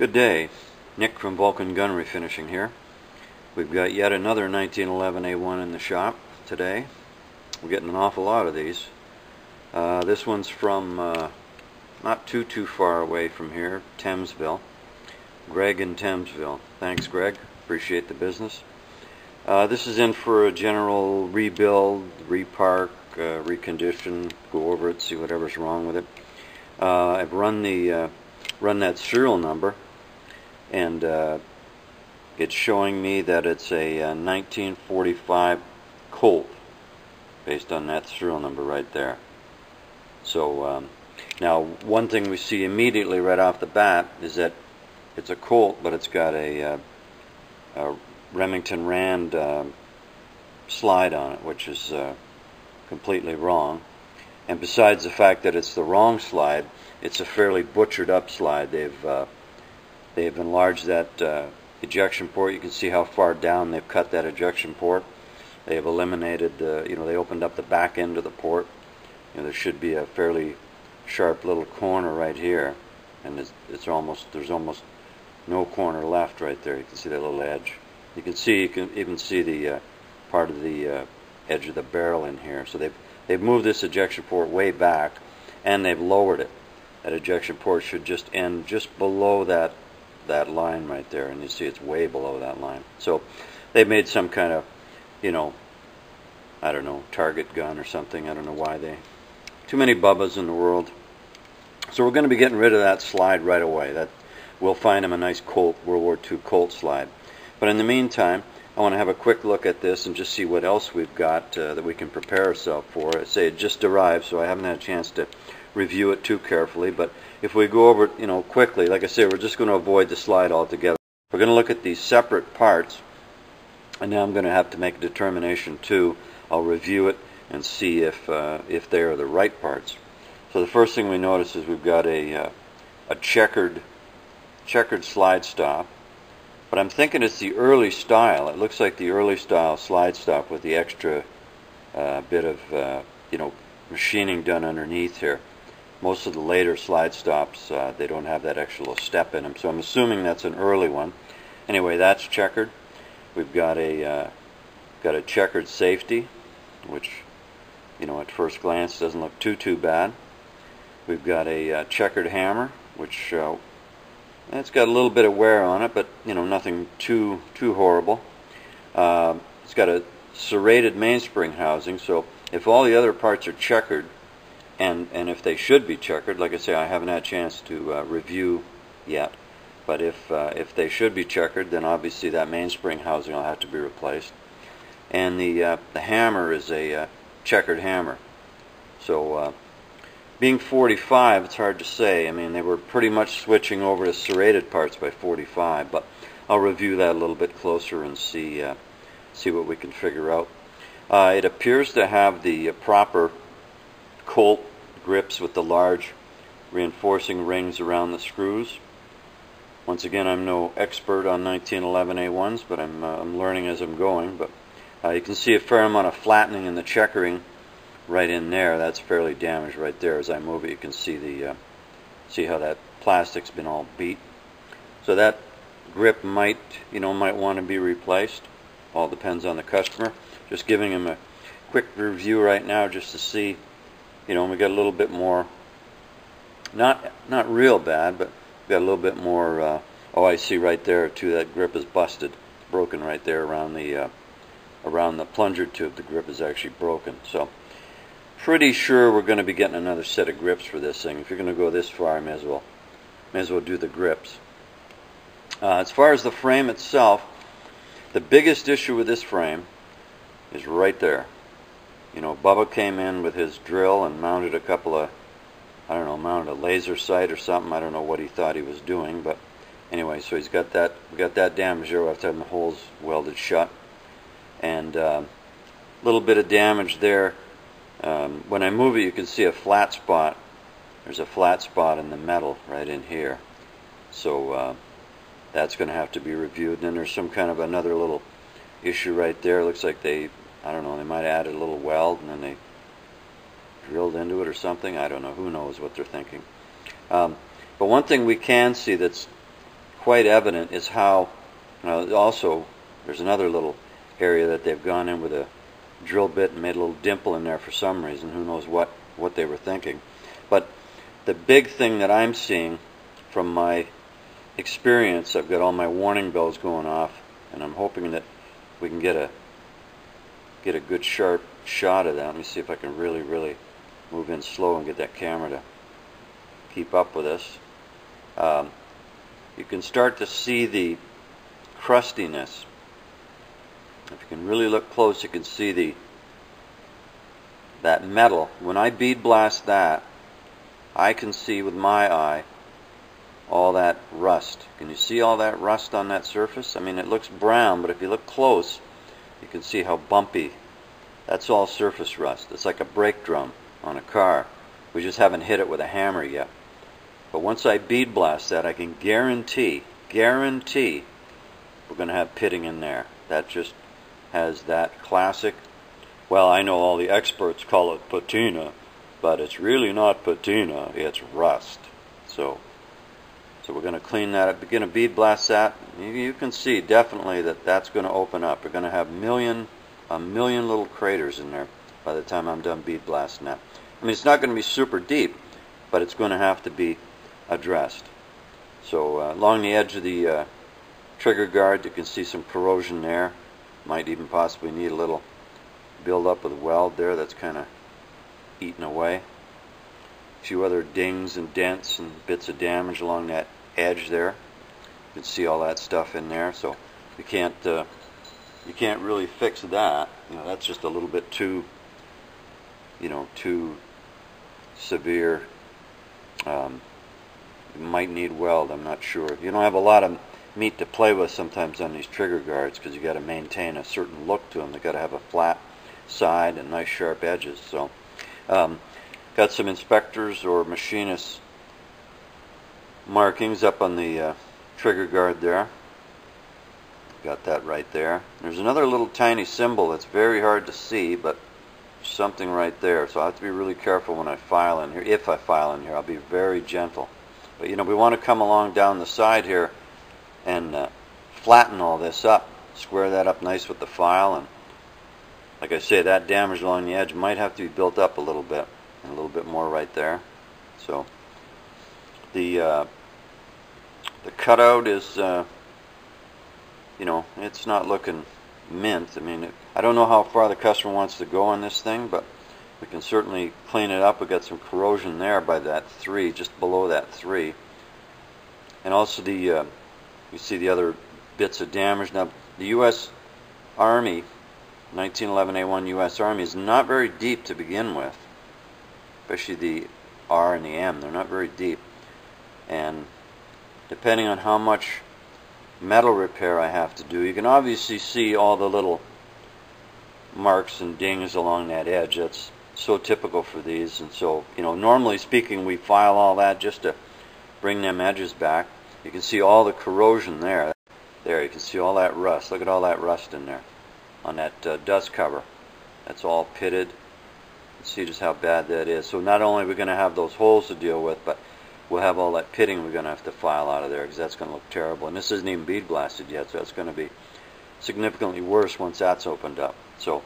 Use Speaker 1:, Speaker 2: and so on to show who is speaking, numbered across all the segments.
Speaker 1: Good day, Nick from Vulcan Gun Refinishing here. We've got yet another 1911 A1 in the shop today. We're getting an awful lot of these. This one's from not too far away from here, Thamesville. Gregg in Thamesville. Thanks, Gregg. Appreciate the business. This is in for a general rebuild, repark, recondition, go over it, see whatever's wrong with it. I've run that serial number, and it's showing me that it's a 1945 Colt based on that serial number right there. So now one thing we see immediately right off the bat is that it's a Colt, but it's got a Remington Rand slide on it, which is completely wrong. And besides the fact that it's the wrong slide, it's a fairly butchered up slide. They've enlarged that ejection port. You can see how far down they've cut that ejection port. They've eliminated they opened up the back end of the port. There should be a fairly sharp little corner right here, and there's almost no corner left right there. You can see that little edge. You can even see the part of the edge of the barrel in here. So they've moved this ejection port way back, and they've lowered it. That ejection port should just end just below that line right there, and you see it's way below that line. So they made some kind of, I don't know, target gun or something. I don't know why they. Too many bubbas in the world. So we're going to be getting rid of that slide right away. We'll find them a nice Colt, World War II Colt slide. But in the meantime, I want to have a quick look at this and just see what else we've got that we can prepare ourselves for. I say it just arrived, so I haven't had a chance to review it too carefully. But if we go over it, quickly, like I say, we're just going to avoid the slide altogether. We're going to look at these separate parts, and now I'm going to have to make a determination too. I'll review it and see if they are the right parts. So the first thing we notice is we've got a checkered slide stop. But I'm thinking it's the early style. It looks like the early style slide stop with the extra bit of machining done underneath here. Most of the later slide stops, they don't have that extra little step in them. So I'm assuming that's an early one. Anyway, that's checkered. We've got a checkered safety, which at first glance doesn't look too bad. We've got a checkered hammer, which it's got a little bit of wear on it, but nothing too horrible. It's got a serrated mainspring housing, so if all the other parts are checkered, and if they should be checkered, like I say, I haven't had a chance to review yet, but if they should be checkered, then obviously that mainspring housing will have to be replaced. And the hammer is a checkered hammer. So being 45, it's hard to say. I mean, they were pretty much switching over to serrated parts by 45, but I'll review that a little bit closer and see what we can figure out. It appears to have the proper Colt grips with the large reinforcing rings around the screws. Once again, I'm no expert on 1911 A1s, but I'm learning as I'm going. But you can see a fair amount of flattening in the checkering right in there. That's fairly damaged right there. As I move it, you can see see how that plastic's been all beat. So that grip might want to be replaced. All depends on the customer. Just giving him a quick review right now just to see. We got a little bit more, not real bad, but we got a little bit more. Oh, I see right there too. That grip is busted, broken right there around the plunger tube. The grip is actually broken. So pretty sure we're going to be getting another set of grips for this thing. If you're going to go this far, may as well do the grips. As far as the frame itself, the biggest issue with this frame is right there. Bubba came in with his drill and mounted a couple of, mounted a laser sight or something. I don't know what he thought he was doing, but anyway, so we got that damage there. We'll have to have the holes welded shut. And a little bit of damage there. When I move it, you can see a flat spot. There's a flat spot in the metal right in here. So that's going to have to be reviewed. And then there's some kind of another little issue right there. Looks like they might have added a little weld and then they drilled into it or something. I don't know. Who knows what they're thinking. But one thing we can see that's quite evident is how, also there's another little area that they've gone in with a drill bit and made a little dimple in there for some reason. Who knows what they were thinking. But the big thing that I'm seeing from my experience, I've got all my warning bells going off, and I'm hoping that we can get a good sharp shot of that. Let me see if I can really move in slow and get that camera to keep up with this. You can start to see the crustiness. If you can really look close, you can see that metal. When I bead blast that, I can see with my eye all that rust. Can you see all that rust on that surface? I mean, it looks brown, but if you look close, you can see how bumpy. That's all surface rust. It's like a brake drum on a car. We just haven't hit it with a hammer yet. But once I bead blast that, I can guarantee we're going to have pitting in there. That just has that classic, well, I know all the experts call it patina, but it's really not patina, it's rust. So we're going to clean that up. We're going to bead blast that. You can see definitely that that's going to open up. We're going to have a million little craters in there by the time I'm done bead blasting that. I mean, it's not going to be super deep, but it's going to have to be addressed. So along the edge of the trigger guard, you can see some corrosion there. Might even possibly need a little build up of the weld there. That's kind of eaten away. A few other dings and dents and bits of damage along that edge there. You can see all that stuff in there. So you can't really fix that. That's just a little bit too severe. You might need weld, I'm not sure. You don't have a lot of meat to play with sometimes on these trigger guards because you got to maintain a certain look to them. They got to have a flat side and nice sharp edges. So got some inspectors or machinist markings up on the trigger guard there. Got that right there. There's another little tiny symbol that's very hard to see, but something right there. So I have to be really careful when I file in here. If I file in here, I'll be very gentle. But we want to come along down the side here and flatten all this up, square that up nice with the file, and like I say, that damage along the edge might have to be built up a little bit, and a little bit more right there. So the cutout is, it's not looking mint. I mean, I don't know how far the customer wants to go on this thing, but we can certainly clean it up. We've got some corrosion there by that 3, just below that 3. And also you see the other bits of damage. Now, the U.S. Army, 1911A1 U.S. Army, is not very deep to begin with, especially the R and the M. They're not very deep. And depending on how much metal repair I have to do, you can obviously see all the little marks and dings along that edge. That's so typical for these. And so, normally speaking, we file all that just to bring them edges back. You can see all the corrosion there. There, you can see all that rust. Look at all that rust in there on that dust cover. That's all pitted. You can see just how bad that is. So not only are we going to have those holes to deal with, but we'll have all that pitting we're going to have to file out of there because that's going to look terrible. And this isn't even bead blasted yet, so that's going to be significantly worse once that's opened up. So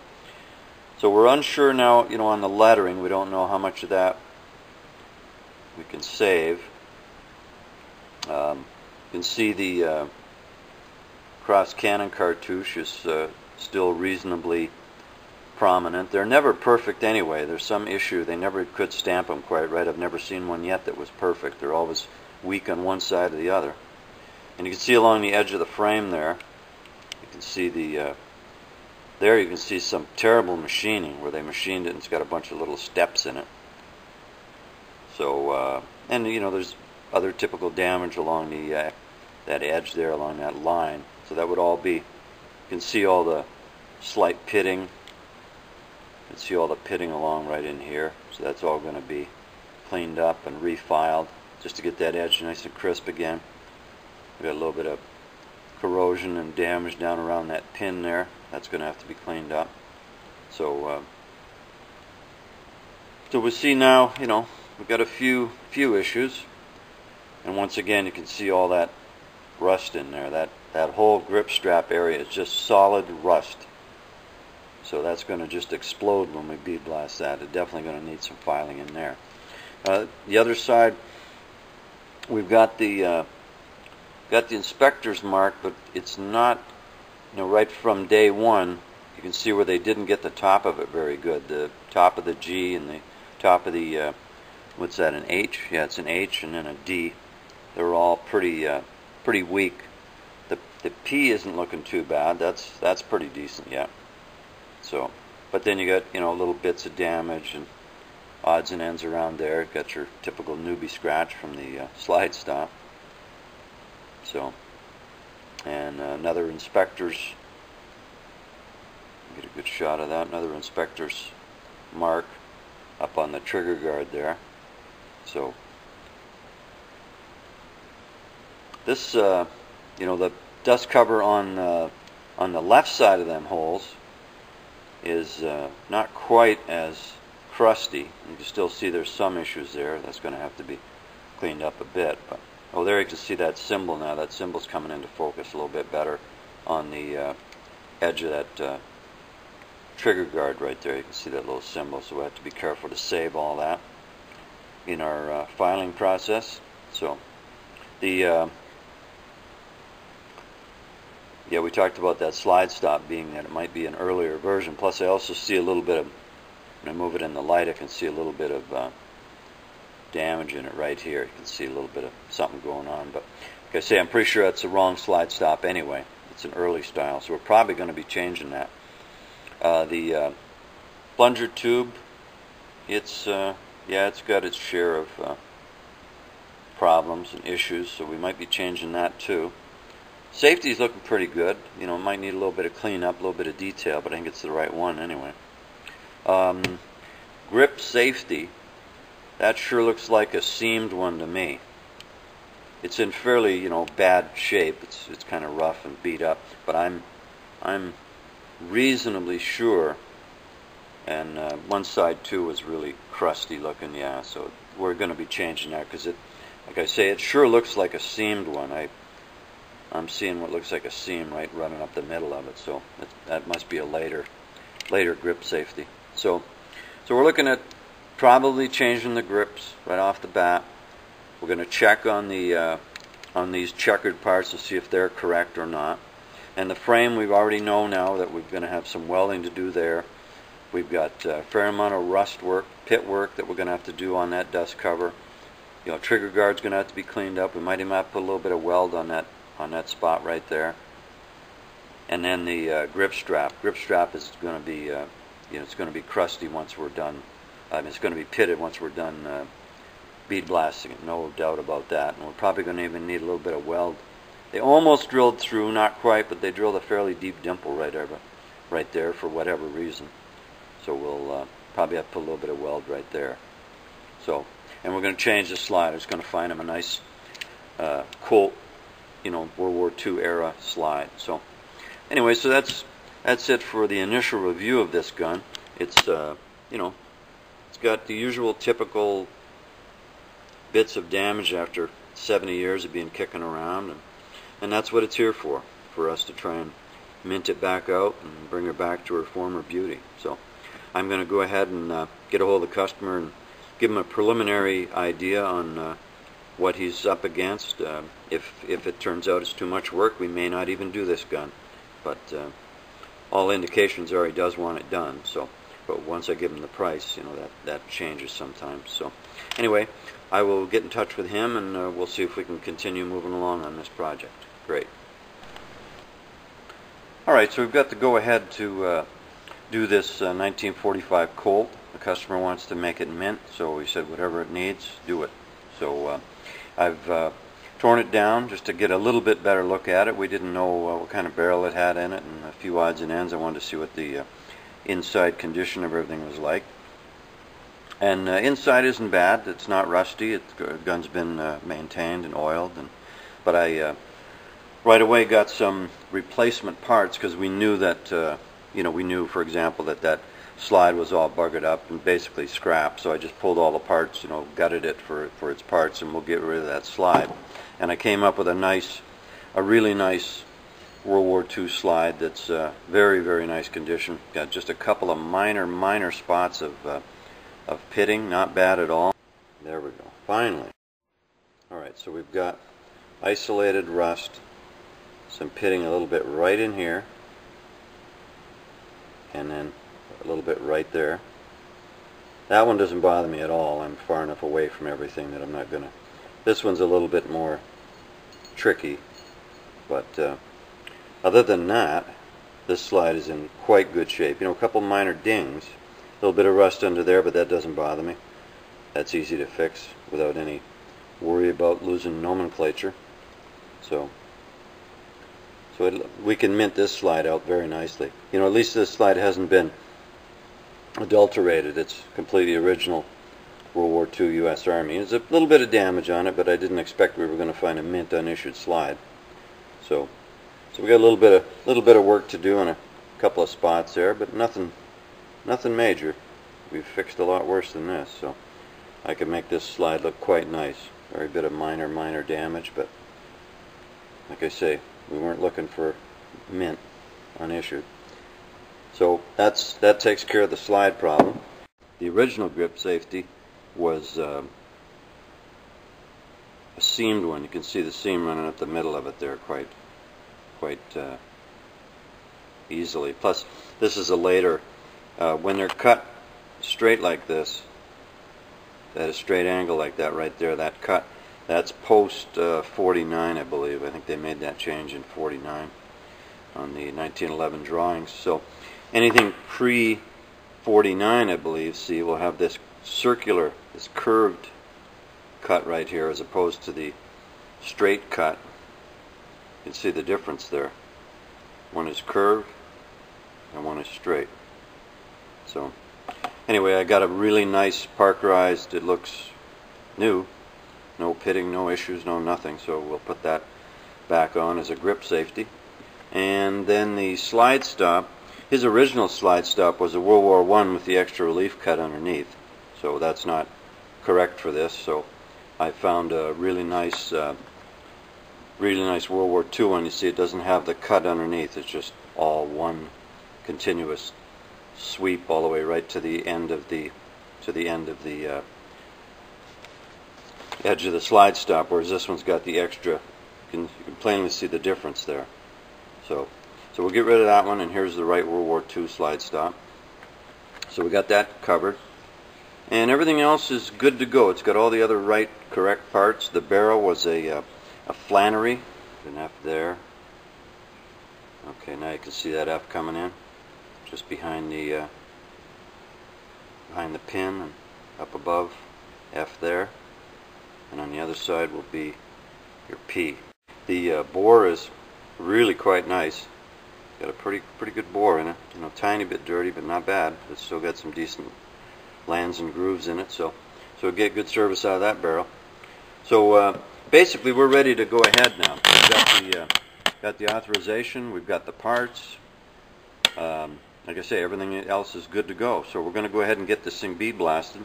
Speaker 1: we're unsure now, on the lettering. We don't know how much of that we can save. You can see the cross cannon cartouche is still reasonably prominent. They're never perfect anyway. There's some issue. They never could stamp them quite right. I've never seen one yet that was perfect. They're always weak on one side or the other. And you can see along the edge of the frame there, you can see there you can see some terrible machining where they machined it and it's got a bunch of little steps in it. So, and there's other typical damage along that edge there, along that line. So that would all be, you can see all the slight pitting. You can see all the pitting along right in here. So that's all going to be cleaned up and refiled just to get that edge nice and crisp again. We've got a little bit of corrosion and damage down around that pin there. That's going to have to be cleaned up. So we see now, we've got a few issues. And once again, you can see all that rust in there. That whole grip strap area is just solid rust. So that's going to just explode when we bead blast that. It's definitely going to need some filing in there. The other side, we've got the inspector's mark, but it's not, right from day one. You can see where they didn't get the top of it very good. The top of the G and the top of the what's that? An H? Yeah, it's an H and then a D. They're all pretty weak. The P isn't looking too bad. That's pretty decent, yeah. So, but then you got little bits of damage and odds and ends around there. Got your typical newbie scratch from the slide stop. So, and another inspector's, get a good shot of that. Another inspector's mark up on the trigger guard there. So this, the dust cover on the left side of them holes is not quite as crusty. You can still see there's some issues there. That's going to have to be cleaned up a bit. But there you can see that symbol now. That symbol's coming into focus a little bit better on the edge of that trigger guard right there. You can see that little symbol. So we have to be careful to save all that in our filing process. So the yeah, we talked about that slide stop being that it might be an earlier version. Plus, I also see a little bit of, when I move it in the light, I can see a little bit of damage in it right here. You can see a little bit of something going on. But like I say, I'm pretty sure that's the wrong slide stop anyway. It's an early style, so we're probably going to be changing that. The plunger tube, it's got its share of problems and issues, so we might be changing that too. Safety's looking pretty good. It might need a little bit of cleanup, a little bit of detail, but I think it's the right one anyway. Grip safety, that sure looks like a seamed one to me. It's in fairly, bad shape. It's kind of rough and beat up, but I'm reasonably sure. And one side too was really crusty looking, yeah. So we're going to be changing that because like I say, it sure looks like a seamed one. I'm seeing what looks like a seam right running up the middle of it, so that must be a later grip safety. So we're looking at probably changing the grips right off the bat. We're going to check on these checkered parts to see if they're correct or not. And the frame, we already know now that we're going to have some welding to do there. We've got a fair amount of rust work, pit work that we're going to have to do on that dust cover. Trigger guard's going to have to be cleaned up. We might even have to put a little bit of weld on that spot right there. And then the grip strap. Grip strap is going to be, it's going to be crusty once we're done. It's going to be pitted once we're done bead blasting it, no doubt about that. And we're probably going to even need a little bit of weld. They almost drilled through, not quite, but they drilled a fairly deep dimple right there for whatever reason. So we'll probably have to put a little bit of weld right there. So, and we're going to change the slide. It's going to find him a nice Colt, World War II era slide. So anyway, so that's it for the initial review of this gun. It's it's got the usual typical bits of damage after 70 years of being kicking around, and that's what it's here for us to try and mint it back out and bring her back to her former beauty. So I'm going to go ahead and get a hold of the customer and give him a preliminary idea on what he's up against. If it turns out it's too much work, we may not even do this gun. But all indications are he does want it done. So, but once I give him the price, that changes sometimes. So, anyway, I will get in touch with him and we'll see if we can continue moving along on this project. Great. All right, so we've got the go-ahead to do this 1945 Colt. The customer wants to make it mint, so we said whatever it needs, do it. So I've torn it down just to get a little bit better look at it. We didn't know what kind of barrel it had in it, and a few odds and ends. I wanted to see what the inside condition of everything was like. And inside isn't bad. It's not rusty. The gun's been maintained and oiled. But I right away got some replacement parts because we knew that we knew, for example, that slide was all buggered up and basically scrap. So I just pulled all the parts, gutted it for its parts, and we'll get rid of that slide. And I came up with a nice a really nice World War II slide that's very, very nice condition. Got just a couple of minor spots of pitting, not bad at all. There we go, finally. Alright, so we've got isolated rust, some pitting a little bit right in here, and then a little bit right there. That one doesn't bother me at all. I'm far enough away from everything that I'm not going to... This one's a little bit more tricky, but other than that, this slide is in quite good shape. You know, a couple minor dings, a little bit of rust under there, but that doesn't bother me. That's easy to fix without any worry about losing nomenclature. So we can mint this slide out very nicely. You know, at least this slide hasn't been adulterated. It's completely original World War II U.S. Army. There's a little bit of damage on it, but I didn't expect we were going to find a mint unissued slide. So we got a little bit of work to do on a couple of spots there, but nothing major. We've fixed a lot worse than this, so I can make this slide look quite nice. Very bit of minor damage, but like I say, we weren't looking for mint unissued. So that takes care of the slide problem. The original grip safety was a seamed one. You can see the seam running up the middle of it there quite easily. Plus, this is a later, when they're cut straight like this, at a straight angle like that right there, that cut, that's post 49, I believe. I think they made that change in 49 on the 1911 drawings. So anything pre-49, I believe, see, will have this circular, this curved cut right here as opposed to the straight cut. You can see the difference there. One is curved and one is straight. So anyway, I got a really nice parkerized, it looks new, no pitting, no issues, no nothing, so we'll put that back on as a grip safety. And then the slide stop, his original slide stop was a World War I with the extra relief cut underneath, so that's not correct for this. So I found a really nice World War II one. You see, it doesn't have the cut underneath, it's just all one continuous sweep all the way right to the end of the edge of the slide stop, whereas this one's got the extra. You can plainly see the difference there. So we'll get rid of that one, and here's the right World War II slide stop. So we got that covered, and everything else is good to go. It's got all the other right correct parts. The barrel was a Flannery, an F there. Okay, now you can see that F coming in just behind the pin and up above, F there, and on the other side will be your P. The bore is really quite nice. Got a pretty good bore in it. You know, tiny bit dirty, but not bad. It's still got some decent lands and grooves in it, so we'll get good service out of that barrel. So basically, we're ready to go ahead now. We've got the authorization. We've got the parts. Like I say, everything else is good to go. So we're going to go ahead and get this thing bead blasted.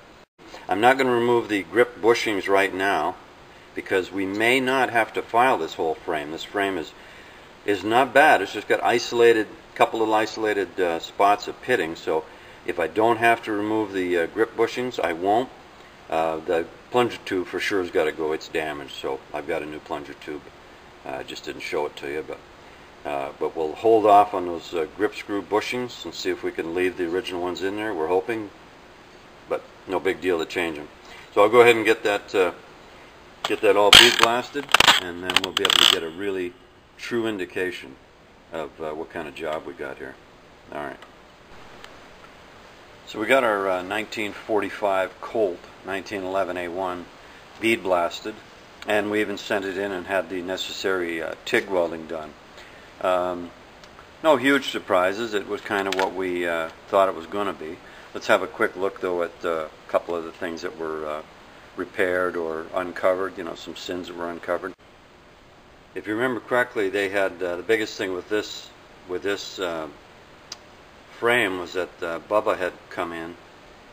Speaker 1: I'm not going to remove the grip bushings right now because we may not have to file this whole frame. This frame is not bad. It's just got couple of isolated spots of pitting. So if I don't have to remove the grip bushings, I won't. The plunger tube for sure has got to go. It's damaged, so I've got a new plunger tube. I just didn't show it to you, but we'll hold off on those grip screw bushings and see if we can leave the original ones in there. We're hoping, but no big deal to change them. So I'll go ahead and get that all bead blasted, and then we'll be able to get a really true indication of what kind of job we got here. All right. So we got our 1945 Colt 1911 A1 bead blasted, and we even sent it in and had the necessary TIG welding done. No huge surprises. It was kind of what we thought it was going to be. Let's have a quick look, though, at a couple of the things that were repaired or uncovered, you know, some sins that were uncovered. If you remember correctly, they had the biggest thing with this frame was that Bubba had come in.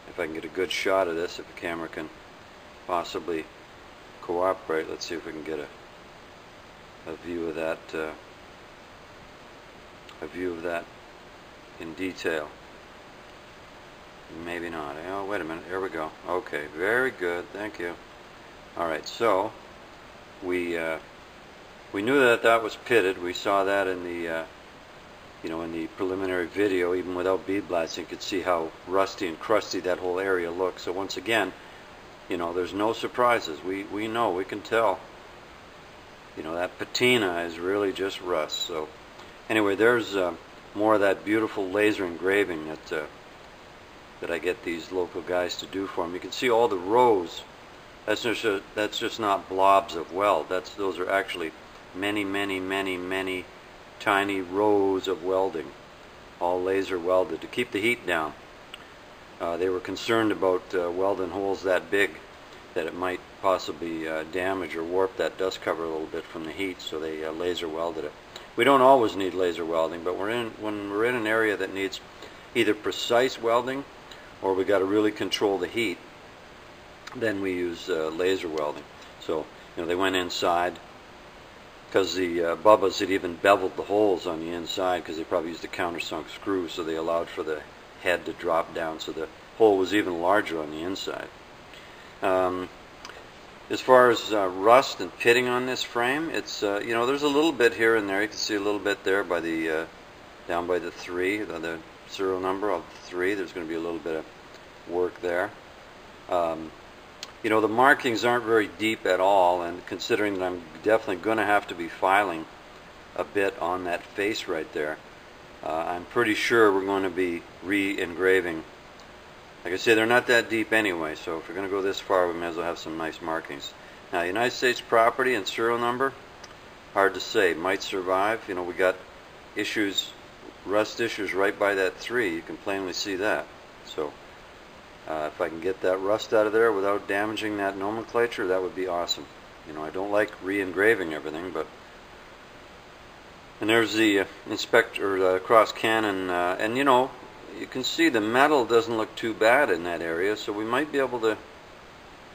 Speaker 1: If I can get a good shot of this, if the camera can possibly cooperate. Let's see if we can get a view of that in detail. Maybe not. Oh, wait a minute. Here we go. Okay, very good. Thank you. All right, so we knew that that was pitted. We saw that in the in the preliminary video. Even without bead blasting, you could see how rusty and crusty that whole area looks. So once again, there's no surprises. We know, we can tell. That patina is really just rust. So anyway, there's more of that beautiful laser engraving that I get these local guys to do for me. You can see all the rows. That's just not blobs of weld. Those are actually many, many, many, many tiny rows of welding, all laser welded to keep the heat down. They were concerned about welding holes that big that it might possibly damage or warp that dust cover a little bit from the heat, so they laser welded it. We don't always need laser welding, but when we're in an area that needs either precise welding or we got to really control the heat, then we use laser welding. So they went inside because the Bubbas had even beveled the holes on the inside because they probably used a countersunk screw, so they allowed for the head to drop down, so the hole was even larger on the inside. As far as rust and pitting on this frame, it's there's a little bit here and there. You can see a little bit there by the down by the 3, the serial number of 3. There's going to be a little bit of work there. The markings aren't very deep at all, and considering that I'm definitely going to have to be filing a bit on that face right there, I'm pretty sure we're going to be re-engraving. Like I say, they're not that deep anyway, so if we're going to go this far, we may as well have some nice markings. Now, United States property and serial number, hard to say. Might survive. We got issues, rust issues right by that 3. You can plainly see that. So if I can get that rust out of there without damaging that nomenclature, that would be awesome. I don't like re-engraving everything, but... And there's the cross cannon, and you can see the metal doesn't look too bad in that area, so we might be able to,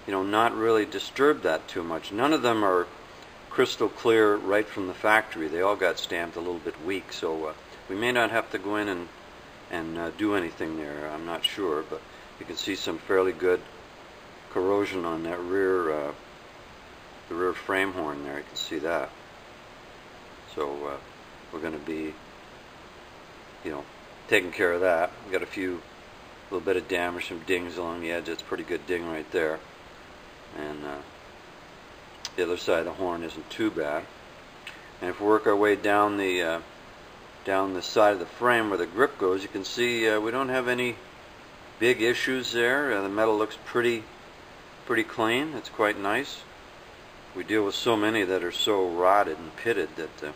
Speaker 1: not really disturb that too much. None of them are crystal clear right from the factory. They all got stamped a little bit weak, so we may not have to go in and do anything there. I'm not sure, but you can see some fairly good corrosion on that rear, the rear frame horn there. You can see that. So we're going to be, taking care of that. We got a little bit of damage, some dings along the edge. That's a pretty good ding right there. And the other side of the horn isn't too bad. And if we work our way down the side of the frame where the grip goes, you can see we don't have any big issues there. The metal looks pretty clean. It's quite nice. We deal with so many that are so rotted and pitted that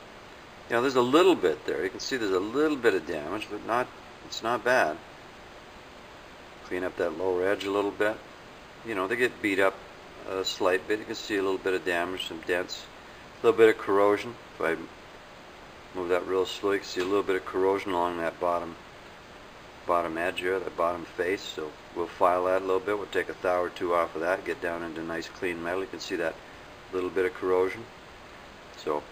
Speaker 1: there's a little bit there. You can see there's a little bit of damage, but it's not bad. Clean up that lower edge a little bit. They get beat up a slight bit. You can see a little bit of damage, some dents, a little bit of corrosion. If I move that real slow, you can see a little bit of corrosion along that bottom edge here, that bottom face. So we'll file that a little bit. We'll take a thou or two off of that, get down into nice clean metal. You can see that little bit of corrosion. So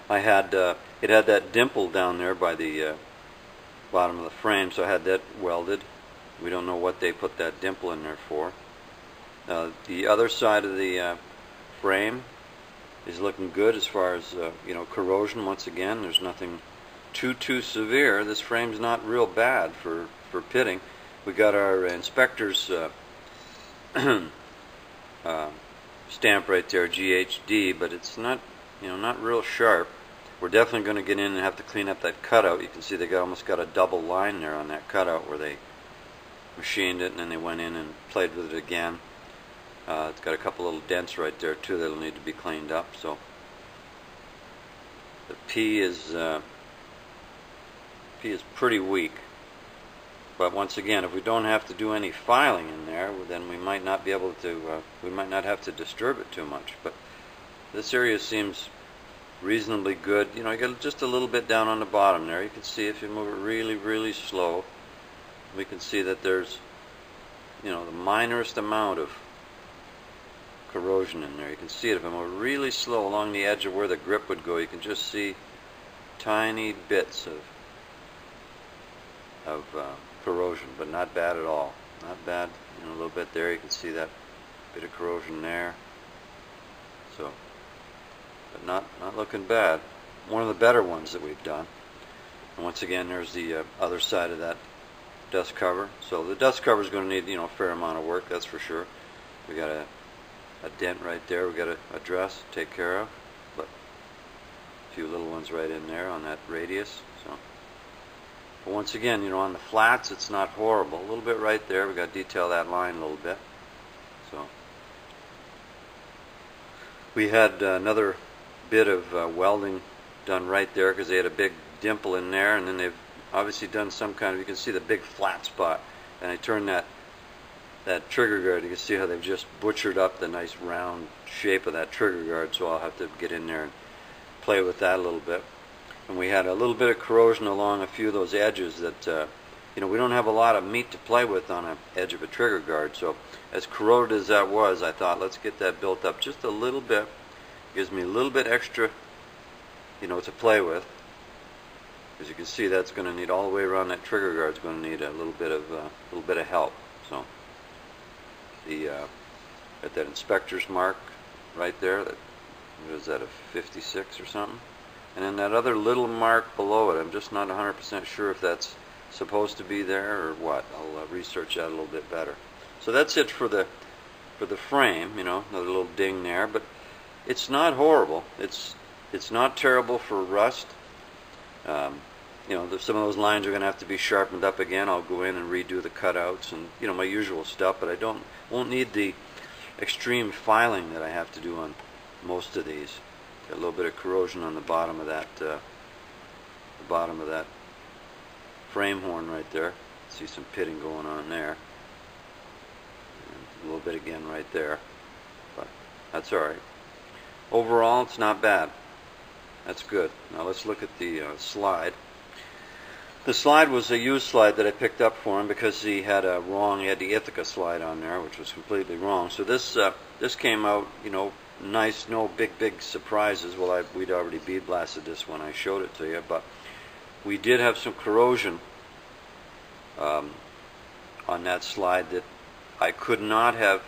Speaker 1: I had it had that dimple down there by the bottom of the frame, so I had that welded. We don't know what they put that dimple in there for. The other side of the frame is looking good as far as corrosion. Once again, there's nothing too severe. This frame's not real bad for pitting. We got our inspector's stamp right there, GHD, but it's not not real sharp. We're definitely going to get in and have to clean up that cutout. You can see they almost got a double line there on that cutout where they machined it and then they went in and played with it again. It's got a couple little dents right there too that'll need to be cleaned up. So the P is pretty weak. But once again, if we don't have to do any filing in there, then we might not be able to. We might not have to disturb it too much. But this area seems reasonably good. You got just a little bit down on the bottom there. You can see if you move it really slow, we can see that there's the minorest amount of corrosion in there. You can see it if I'm really slow along the edge of where the grip would go. You can just see tiny bits of corrosion, but not bad at all. Not bad. A little bit there. You can see that bit of corrosion there. So, but not looking bad. One of the better ones that we've done. And once again, there's the other side of that dust cover. So the dust cover is going to need a fair amount of work, that's for sure. We got a dent right there. We got to address, take care of, but a few little ones right in there on that radius. So, but once again, on the flats, it's not horrible. A little bit right there. We got to detail that line a little bit. So we had another bit of welding done right there because they had a big dimple in there, and then they've obviously done some kind of, you can see the big flat spot, and I turned that trigger guard. You can see how they've just butchered up the nice round shape of that trigger guard, so I'll have to get in there and play with that a little bit. And we had a little bit of corrosion along a few of those edges that we don't have a lot of meat to play with on an edge of a trigger guard, so as corroded as that was, I thought let's get that built up just a little bit. Gives me a little bit extra to play with. As you can see, that's going to need, all the way around that trigger guard is going to need a little bit of help. So at that inspector's mark right there, what is that, a 56 or something? And then that other little mark below it, I'm just not 100% sure if that's supposed to be there or what. I'll research that a little bit better. So that's it for the frame. Another little ding there, but it's not horrible. It's not terrible for rust. Some of those lines are going to have to be sharpened up again. I'll go in and redo the cutouts and my usual stuff, but I won't need the extreme filing that I have to do on most of these. Got a little bit of corrosion on the bottom of that frame horn right there. See some pitting going on there. And a little bit again right there, but that's all right. Overall, it's not bad. That's good. Now let's look at the slide. The slide was a used slide that I picked up for him because he had the Ithaca slide on there, which was completely wrong. So this came out, nice, no big surprises. Well, we'd already bead blasted this when I showed it to you, but we did have some corrosion on that slide that I could not have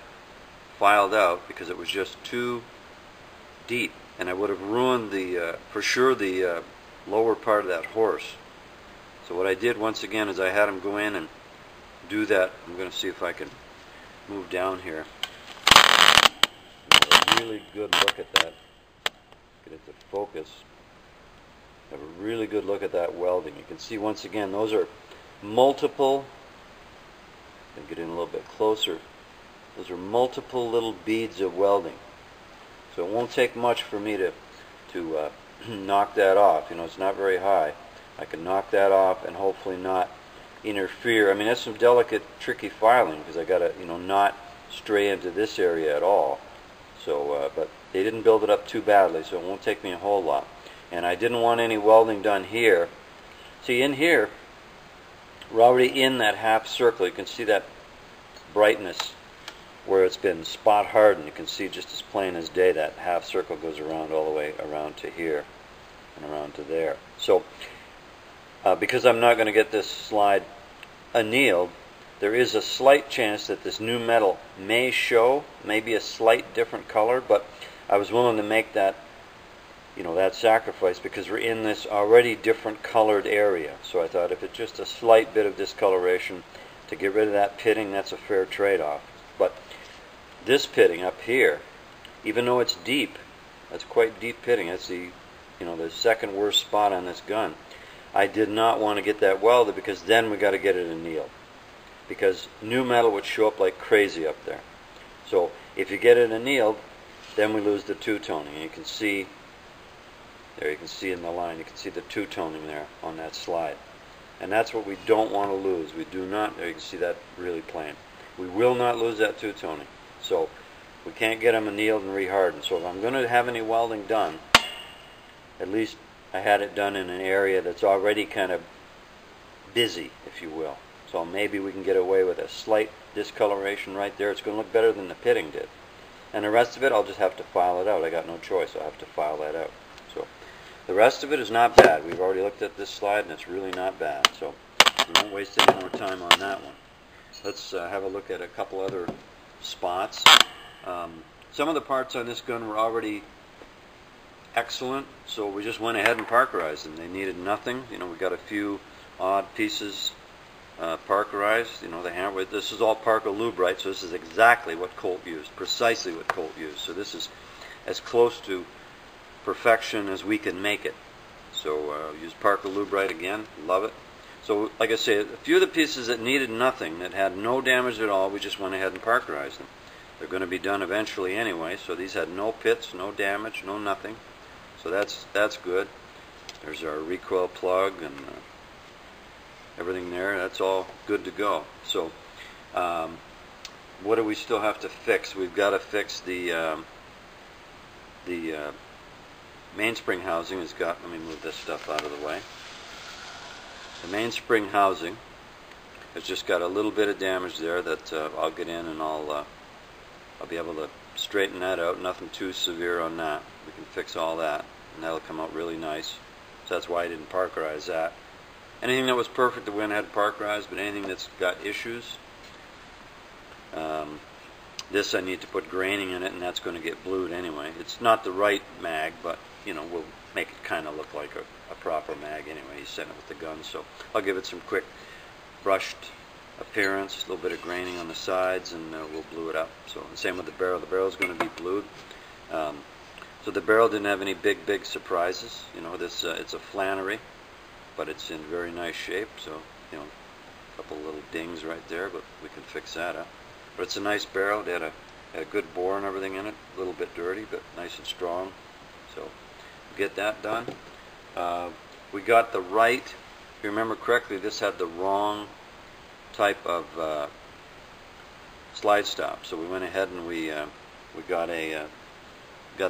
Speaker 1: filed out because it was just too deep, and I would have ruined for sure the lower part of that horse. So what I did once again is I had him go in and do that. I'm going to see if I can move down here. Have a really good look at that. Get it to focus. Have a really good look at that welding. You can see once again those are multiple. I'll get in a little bit closer. Those are multiple little beads of welding. So it won't take much for me to knock that off. It's not very high. I can knock that off and hopefully not interfere. I mean, that's some delicate, tricky filing because I got to, not stray into this area at all. So, but they didn't build it up too badly, so it won't take me a whole lot. And I didn't want any welding done here. See, in here, we're already in that half circle. You can see that brightness where it's been spot hardened. You can see just as plain as day that half circle goes around all the way around to here and around to there. So because I'm not going to get this slide annealed, there is a slight chance that this new metal may show maybe a slight different color, but I was willing to make that that sacrifice because we're in this already different colored area. So I thought if it's just a slight bit of discoloration to get rid of that pitting, that's a fair trade-off. But this pitting up here, even though it's deep, that's quite deep pitting. That's the the second worst spot on this gun. I did not want to get that welded because then we got to get it annealed, because new metal would show up like crazy up there. So if you get it annealed, then we lose the two-toning. You can see there, you can see in the line, you can see the two-toning there on that slide. And that's what we don't want to lose. We do not, there you can see that really plain. We will not lose that two-toning. So we can't get them annealed and rehardened. So if I'm going to have any welding done, at least I had it done in an area that's already kind of busy, if you will. So maybe we can get away with a slight discoloration right there. It's going to look better than the pitting did. And the rest of it, I'll just have to file it out. I got no choice. I'll have to file that out. So the rest of it is not bad. We've already looked at this slide, and it's really not bad. So we won't waste any more time on that one. Let's have a look at a couple other spots. Some of the parts on this gun were already excellent, so we just went ahead and parkerized them. They needed nothing. You know, we got a few odd pieces parkerized. You know, the hammer. This is all Parker Lubrite, so this is exactly what Colt used, precisely what Colt used. So this is as close to perfection as we can make it. So use Parker Lubrite again. Love it. So, like I say, a few of the pieces that needed nothing, that had no damage at all, we just went ahead and parkerized them. They're going to be done eventually anyway, so these had no pits, no damage, no nothing. So that's good. There's our recoil plug and everything there. That's all good to go. So what do we still have to fix? We've got to fix the mainspring housing has got, let me move this stuff out of the way. The mainspring housing has just got a little bit of damage there that I'll get in and I'll be able to straighten that out. Nothing too severe on that. We can fix all that, and that'll come out really nice. So that's why I didn't parkerize that. Anything that was perfect, we went ahead and parkerized, but anything that's got issues, this I need to put graining in it, and that's going to get blued anyway. It's not the right mag, but you know, we'll make it kind of look like a proper mag anyway. He's setting it with the gun, so I'll give it some quick brushed appearance, a little bit of graining on the sides, and we'll blue it up. So the same with the barrel. The barrel is going to be blued. So the barrel didn't have any big surprises. You know, this it's a Flannery, but it's in very nice shape. So you know, a couple little dings right there, but we can fix that up. But it's a nice barrel. It had a good bore and everything in it. A little bit dirty, but nice and strong. So get that done. We got the right. If you remember correctly, this had the wrong type of slide stop. So we went ahead and we got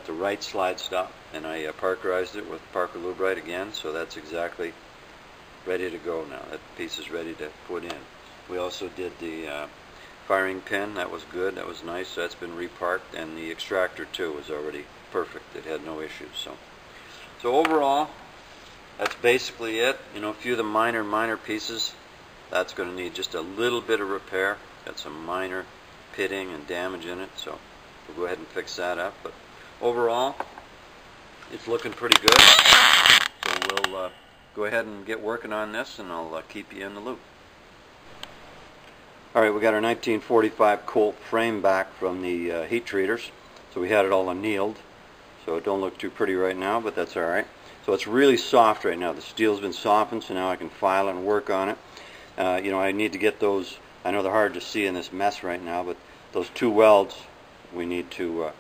Speaker 1: the right slide stop, and I parkerized it with Parker Lubrite again. So that's exactly ready to go now. That piece is ready to put in. We also did the firing pin. That was good. That was nice. So that's been reparked, and the extractor too was already perfect. It had no issues. So overall, that's basically it. You know, a few of the minor pieces, that's going to need just a little bit of repair. Got some minor pitting and damage in it, so we'll go ahead and fix that up. But overall, it's looking pretty good. So we'll go ahead and get working on this, and I'll keep you in the loop. All right, we got our 1945 Colt frame back from the heat treaters. So we had it all annealed. So it don't look too pretty right now, but that's all right. So it's really soft right now. The steel's been softened, so now I can file and work on it. You know, I need to get those. I know they're hard to see in this mess right now, but those two welds, we need to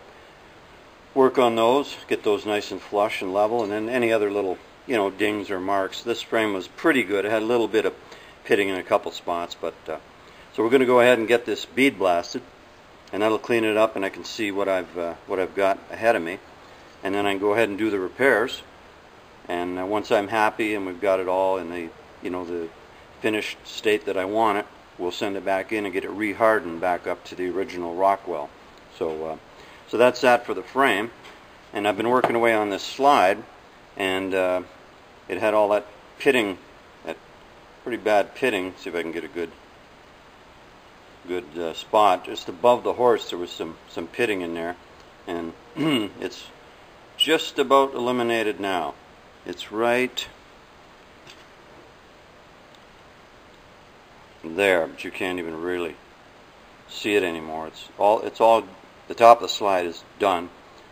Speaker 1: work on those, get those nice and flush and level, and then any other little, you know, dings or marks. This frame was pretty good. It had a little bit of pitting in a couple spots, but so we're going to go ahead and get this bead blasted, and that'll clean it up, and I can see what I've got ahead of me, and then I can go ahead and do the repairs. And once I'm happy and we've got it all in the, you know, the finished state that I want it, we'll send it back in and get it rehardened back up to the original Rockwell. So that's that for the frame. And I've been working away on this slide, and it had all that pitting, that pretty bad pitting. See if I can get a good spot. Just above the horse, there was some pitting in there, and it's just about eliminated now. It's right there, but you can't even really see it anymore. It's all the top of the slide is done,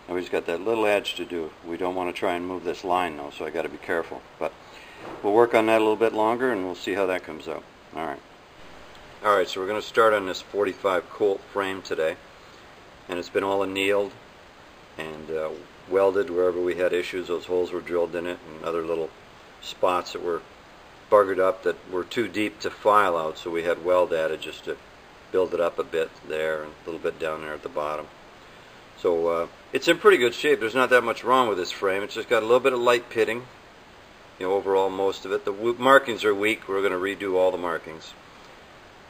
Speaker 1: and we just got that little edge to do. We don't want to try and move this line though, so I got to be careful. But we'll work on that a little bit longer, and we'll see how that comes out. All right. So we're going to start on this 45 Colt frame today, and it's been all annealed and welded wherever we had issues. Those holes were drilled in it, and other little spots that were buggered up that were too deep to file out, so we had weld added just to build it up a bit there and a little bit down there at the bottom. So it's in pretty good shape. There's not that much wrong with this frame. It's just got a little bit of light pitting, you know, overall most of it. The markings are weak. We're going to redo all the markings,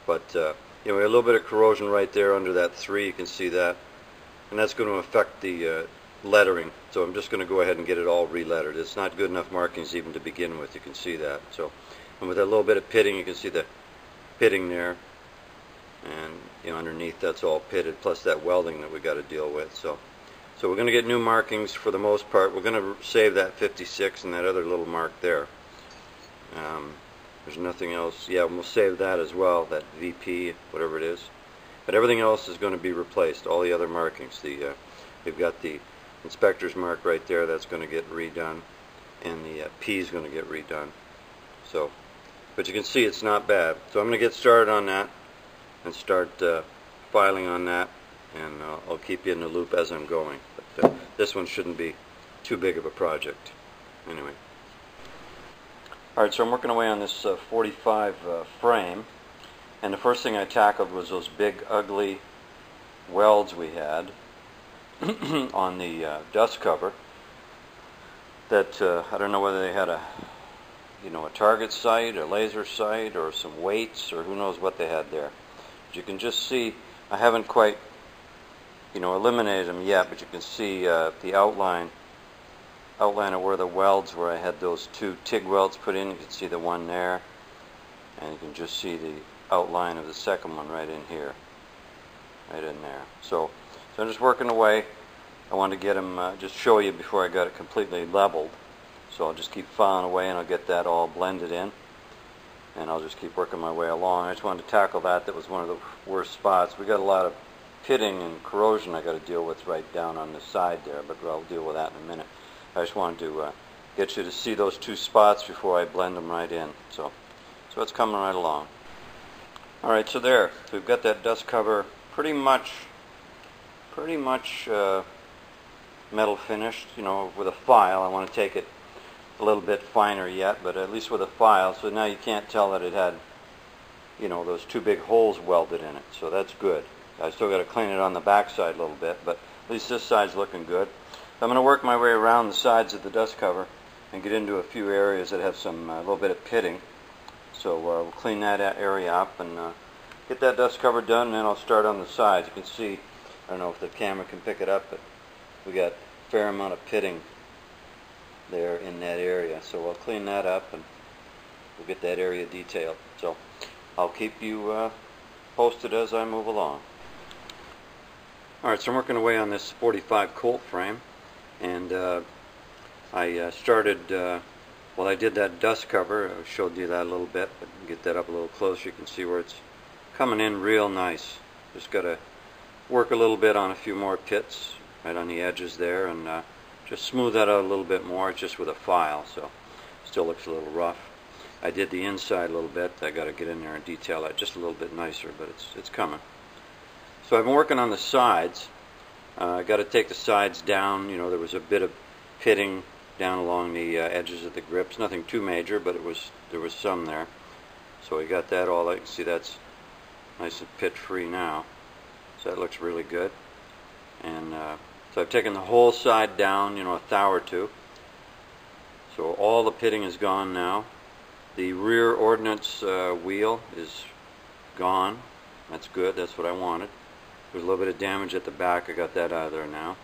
Speaker 1: but you know, we have a little bit of corrosion right there under that 3. You can see that. and that's going to affect the lettering. So I'm just going to go ahead and get it all re-lettered. It's not good enough markings even to begin with. You can see that. So, and with a little bit of pitting, you can see the pitting there, and underneath that's all pitted, plus that welding that we got to deal with. So we're going to get new markings for the most part. We're going to save that 56 and that other little mark there. There's nothing else. Yeah, we'll save that as well, that VP, whatever it is. But everything else is going to be replaced, all the other markings. We've got the inspector's mark right there, that's going to get redone, and the P is going to get redone. So, but you can see it's not bad. So I'm going to get started on that and start filing on that, and I'll keep you in the loop as I'm going. But this one shouldn't be too big of a project. Anyway. Alright, so I'm working away on this 45 frame, and the first thing I tackled was those big ugly welds we had on the dust cover that I don't know whether they had a target sight, a laser sight, or some weights, or who knows what they had there. But you can just see, I haven't quite eliminated them yet, but you can see the outline of where the welds, where I had those two TIG welds put in. You can see the one there, and you can just see the outline of the second one right in here, right in there. So I'm just working away. I want to get them, just show you before I got it completely leveled. So I'll just keep filing away, and I'll get that all blended in, and I'll just keep working my way along. I just wanted to tackle that. That was one of the worst spots. We got a lot of pitting and corrosion I got to deal with right down on the side there, but I'll deal with that in a minute. I just wanted to get you to see those two spots before I blend them right in. So it's coming right along. Alright, so there. So we've got that dust cover pretty much metal finished, with a file. I want to take it a little bit finer yet, but at least with a file. So now you can't tell that it had, those two big holes welded in it. So that's good. I still got to clean it on the back side a little bit, but at least this side's looking good. I'm going to work my way around the sides of the dust cover and get into a few areas that have some a little bit of pitting. So we'll clean that area up and get that dust cover done, and then I'll start on the sides. You can see, I don't know if the camera can pick it up, but we got a fair amount of pitting there in that area. So I'll clean that up and we'll get that area detailed. So I'll keep you posted as I move along. Alright, so I'm working away on this 45 Colt frame, and I started, I did that dust cover. I showed you that a little bit, but get that up a little closer. You can see where it's coming in real nice. Just got to work a little bit on a few more pits right on the edges there, and just smooth that out a little bit more just with a file, so still looks a little rough. I did the inside a little bit. I got to get in there and detail that just a little bit nicer, but it's coming. So I've been working on the sides. I got to take the sides down. There was a bit of pitting down along the edges of the grips. Nothing too major, but there was some there. So we got that all. You can see that's nice and pit free now. So that looks really good. And so I've taken the whole side down, a thou or two. So all the pitting is gone now. The rear ordnance wheel is gone. That's good. That's what I wanted. There's a little bit of damage at the back. I got that out of there now.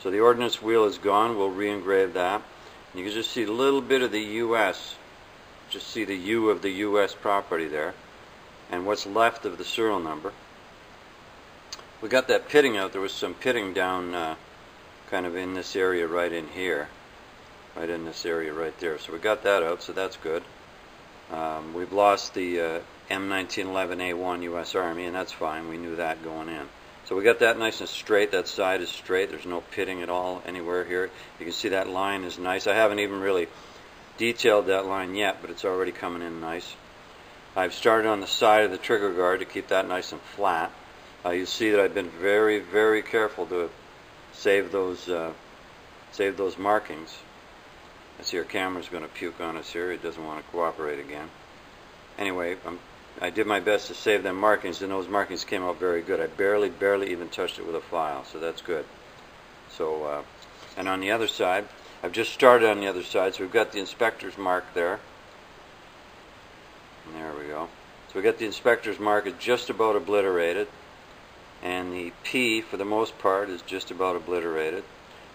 Speaker 1: So the ordnance wheel is gone. We'll re-engrave that. You can just see a little bit of the U.S. Just see the U of the U.S. property there. And what's left of the serial number. We got that pitting out. There was some pitting down kind of in this area right in here. Right in this area right there. So we got that out, so that's good. We've lost the M1911A1 U.S. Army, and that's fine. We knew that going in. So we got that nice and straight. That side is straight. There's no pitting at all anywhere here. You can see that line is nice. I haven't even really detailed that line yet, but it's already coming in nice. I've started on the side of the trigger guard to keep that nice and flat. You see that I've been very, very careful to save those markings. I see our camera's going to puke on us here. It doesn't want to cooperate again. Anyway, I did my best to save them markings, and those markings came out very good. I barely even touched it with a file, so that's good. So, and on the other side, I've just started on the other side, so we've got the inspector's mark there. And there we go. So we got the inspector's mark. It's just about obliterated. and the P for the most part is just about obliterated,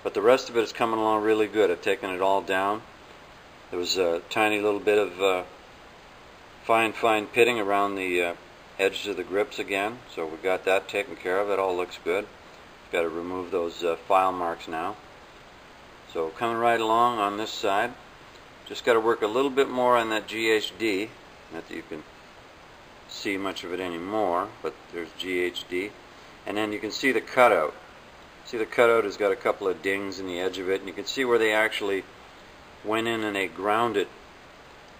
Speaker 1: but the rest of it is coming along really good. I've taken it all down. There was a tiny little bit of fine pitting around the edges of the grips again, so we got that taken care of. It all looks good. Got to remove those file marks now. So coming right along on this side, just got to work a little bit more on that GHD. Not that you can see much of it anymore, but there's GHD. And then you can see the cutout. See, the cutout has got a couple of dings in the edge of it, and you can see where they actually went in and they ground it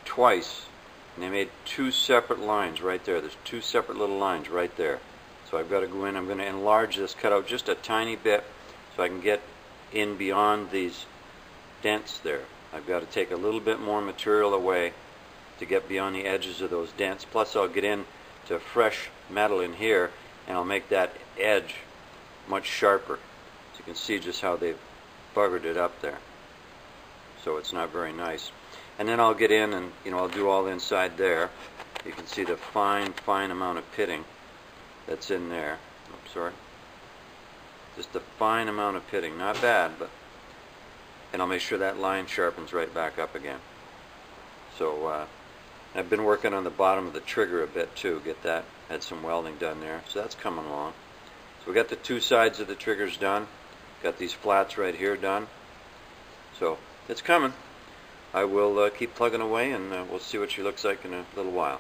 Speaker 1: twice. And they made two separate lines right there. There's two separate little lines right there. So I've got to go in, I'm going to enlarge this cutout just a tiny bit so I can get in beyond these dents there. I've got to take a little bit more material away to get beyond the edges of those dents. Plus I'll get in to fresh metal in here, and I'll make that edge much sharper. So you can see just how they've buggered it up there. So it's not very nice. And then I'll get in and I'll do all inside there. You can see the fine amount of pitting that's in there. Oops, sorry. Just a fine amount of pitting. Not bad, but and I'll make sure that line sharpens right back up again. So I've been working on the bottom of the trigger a bit too. Get that. Had some welding done there. So that's coming along. So we got the two sides of the triggers done. Got these flats right here done. So it's coming. I will keep plugging away, and we'll see what she looks like in a little while.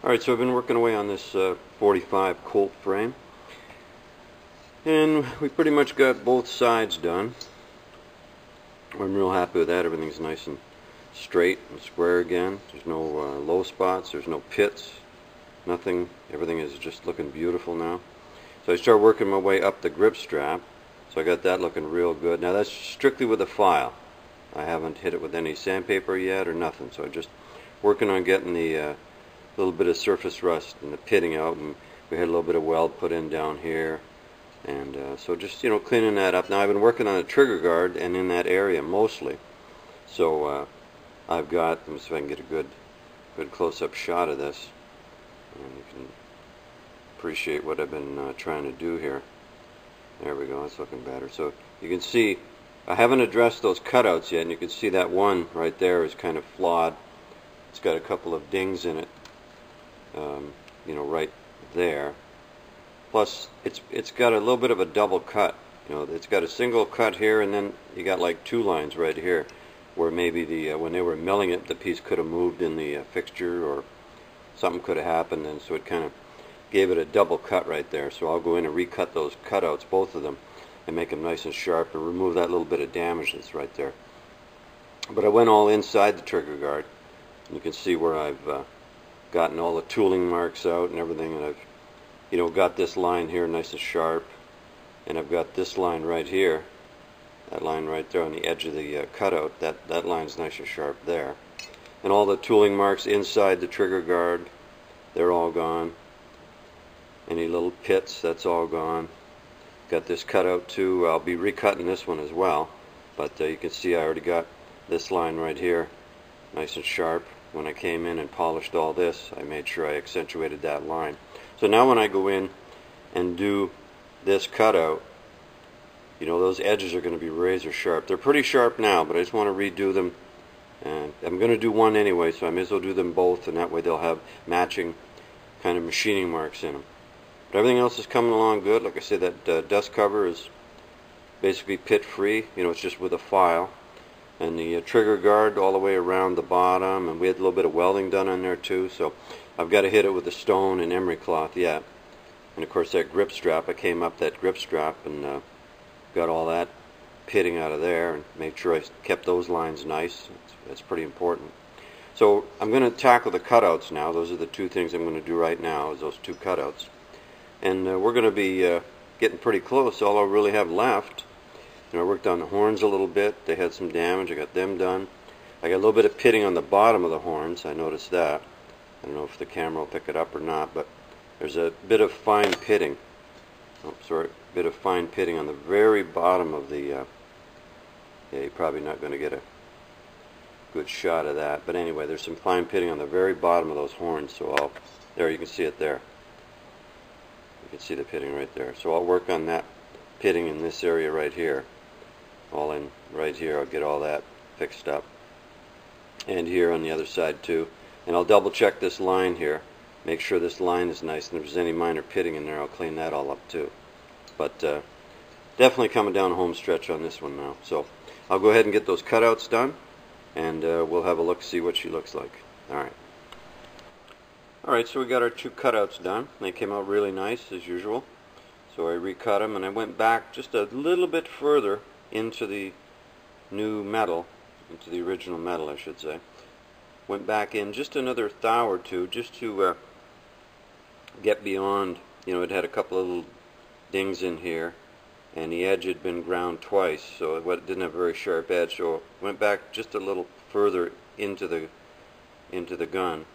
Speaker 1: Alright, so I've been working away on this 45 Colt frame, and we pretty much got both sides done. I'm real happy with that. Everything's nice and straight and square again. There's no low spots, there's no pits, nothing. Everything is just looking beautiful now. So I start working my way up the grip strap. So I got that looking real good. Now that's strictly with a file. I haven't hit it with any sandpaper yet or nothing. So I'm just working on getting the little bit of surface rust and the pitting out. And we had a little bit of weld put in down here. And so just, cleaning that up. Now I've been working on a trigger guard and in that area mostly. So I've got, let me see if I can get a good close-up shot of this. And you can appreciate what I've been trying to do here. There we go, that's looking better. So you can see I haven't addressed those cutouts yet, and you can see that one right there is kind of flawed. It's got a couple of dings in it, right there. Plus, it's got a little bit of a double cut. It's got a single cut here, and then you got like two lines right here, where maybe when they were milling it, the piece could have moved in the fixture, or something could have happened, and so it kind of gave it a double cut right there. So I'll go in and recut those cutouts, both of them, and make them nice and sharp and remove that little bit of damage that's right there. But I went all inside the trigger guard. You can see where I've gotten all the tooling marks out and everything, and I've got this line here nice and sharp, and I've got this line right here, that line right there on the edge of the cutout. That line's nice and sharp there. And all the tooling marks inside the trigger guard, they're all gone. Any little pits, that's all gone. Got this cutout too. I'll be recutting this one as well, but you can see I already got this line right here nice and sharp. When I came in and polished all this, I made sure I accentuated that line. So now when I go in and do this cutout, those edges are going to be razor sharp. They're pretty sharp now, but I just want to redo them, and I'm going to do one anyway, so I may as well do them both, and that way they'll have matching kind of machining marks in them. But everything else is coming along good. Like I said, that dust cover is basically pit free. It's just with a file. And the trigger guard all the way around the bottom, and we had a little bit of welding done on there too. So I've got to hit it with a stone and emery cloth yet. And of course that grip strap, I came up that grip strap and got all that pitting out of there and made sure I kept those lines nice. That's pretty important. So I'm going to tackle the cutouts now. Those are the two things I'm going to do right now, is those two cutouts. And we're going to be getting pretty close. All I really have left, I worked on the horns a little bit. They had some damage. I got them done. I got a little bit of pitting on the bottom of the horns. I noticed that. I don't know if the camera will pick it up or not, but there's a bit of fine pitting. Bit of fine pitting on the very bottom of the. Yeah, you're probably not going to get a good shot of that. But anyway, there's some fine pitting on the very bottom of those horns, so there, you can see it there. You can see the pitting right there. So I'll work on that pitting in this area right here. All in right here, I'll get all that fixed up. And here on the other side too. And I'll double check this line here. Make sure this line is nice, and if there's any minor pitting in there, I'll clean that all up too. But definitely coming down a home stretch on this one now. So I'll go ahead and get those cutouts done, and we'll have a look, see what she looks like. Alright, so we got our two cutouts done. They came out really nice as usual. So I recut them, and I went back just a little bit further into the new metal, into the original metal I should say. Went back in just another thou or two just to get beyond, it had a couple of little dings in here, and the edge had been ground twice, so it didn't have a very sharp edge, so I went back just a little further into the gun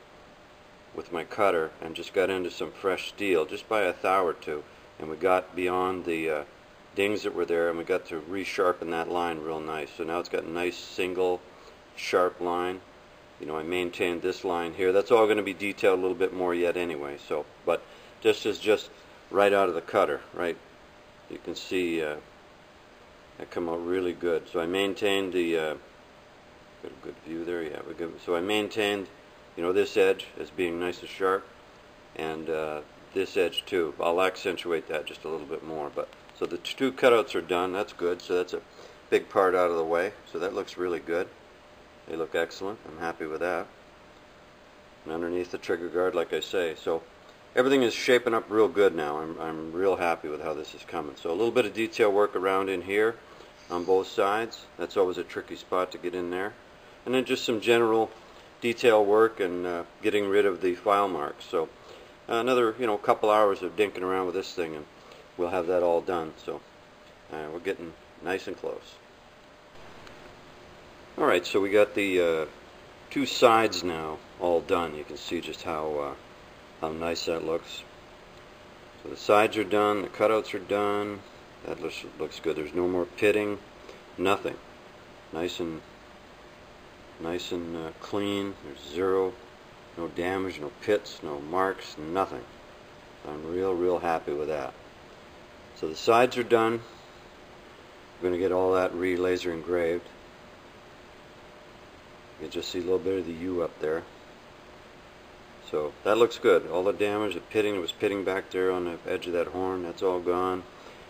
Speaker 1: with my cutter and just got into some fresh steel just by a thou or two, and we got beyond the dings that were there, and we got to resharpen that line real nice. So now it's got a nice single sharp line. I maintained this line here. That's all going to be detailed a little bit more yet anyway. So, but this is just right out of the cutter, right? You can see that come out really good. So I maintained the got a good view there. Yeah, we're good. So I maintained, this edge as being nice and sharp, and this edge too. I'll accentuate that just a little bit more. But so the two cutouts are done. That's good. So that's a big part out of the way. So that looks really good. They look excellent. I'm happy with that. And underneath the trigger guard, like I say, so everything is shaping up real good now. I'm real happy with how this is coming. So a little bit of detail work around in here on both sides. That's always a tricky spot to get in there. And then just some general detail work and getting rid of the file marks. So another couple hours of dinking around with this thing, and we'll have that all done. So we're getting nice and close. Alright, so we got the two sides now all done. You can see just how nice that looks. So the sides are done, the cutouts are done. That looks good. There's no more pitting, nothing. Nice and clean. There's zero, no damage, no pits, no marks, nothing. I'm real happy with that. So the sides are done. We're going to get all that re-laser engraved. You can just see a little bit of the U up there. So that looks good. All the damage, the pitting that was pitting back there on the edge of that horn, that's all gone.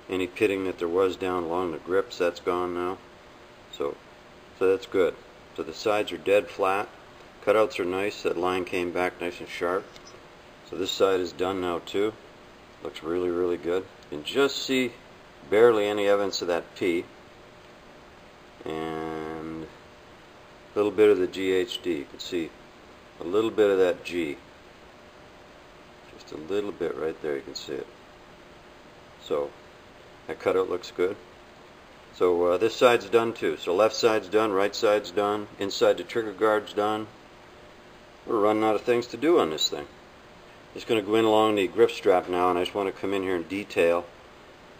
Speaker 1: Any pitting that there was down along the grips, that's gone now. So that's good. So the sides are dead flat. Cutouts are nice. That line came back nice and sharp. So this side is done now too. Looks really good. You can just see barely any evidence of that P. And a little bit of the GHD. You can see a little bit of that G. Just a little bit right there. You can see it. So that cutout looks good. So this side's done too. So left side's done, right side's done, inside the trigger guard's done. We're running out of things to do on this thing. Just going to go in along the grip strap now, and I just want to come in here and detail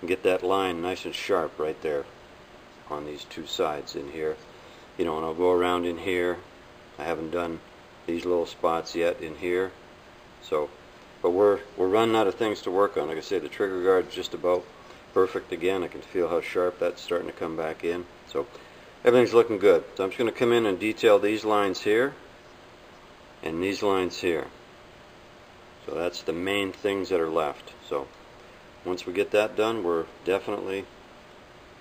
Speaker 1: and get that line nice and sharp right there on these two sides in here. And I'll go around in here. I haven't done these little spots yet in here. So, but we're running out of things to work on. Like I say, the trigger guard's just about perfect again. I can feel how sharp that's starting to come back in. So everything's looking good. So I'm just going to come in and detail these lines here and these lines here. So that's the main things that are left. So once we get that done, we're definitely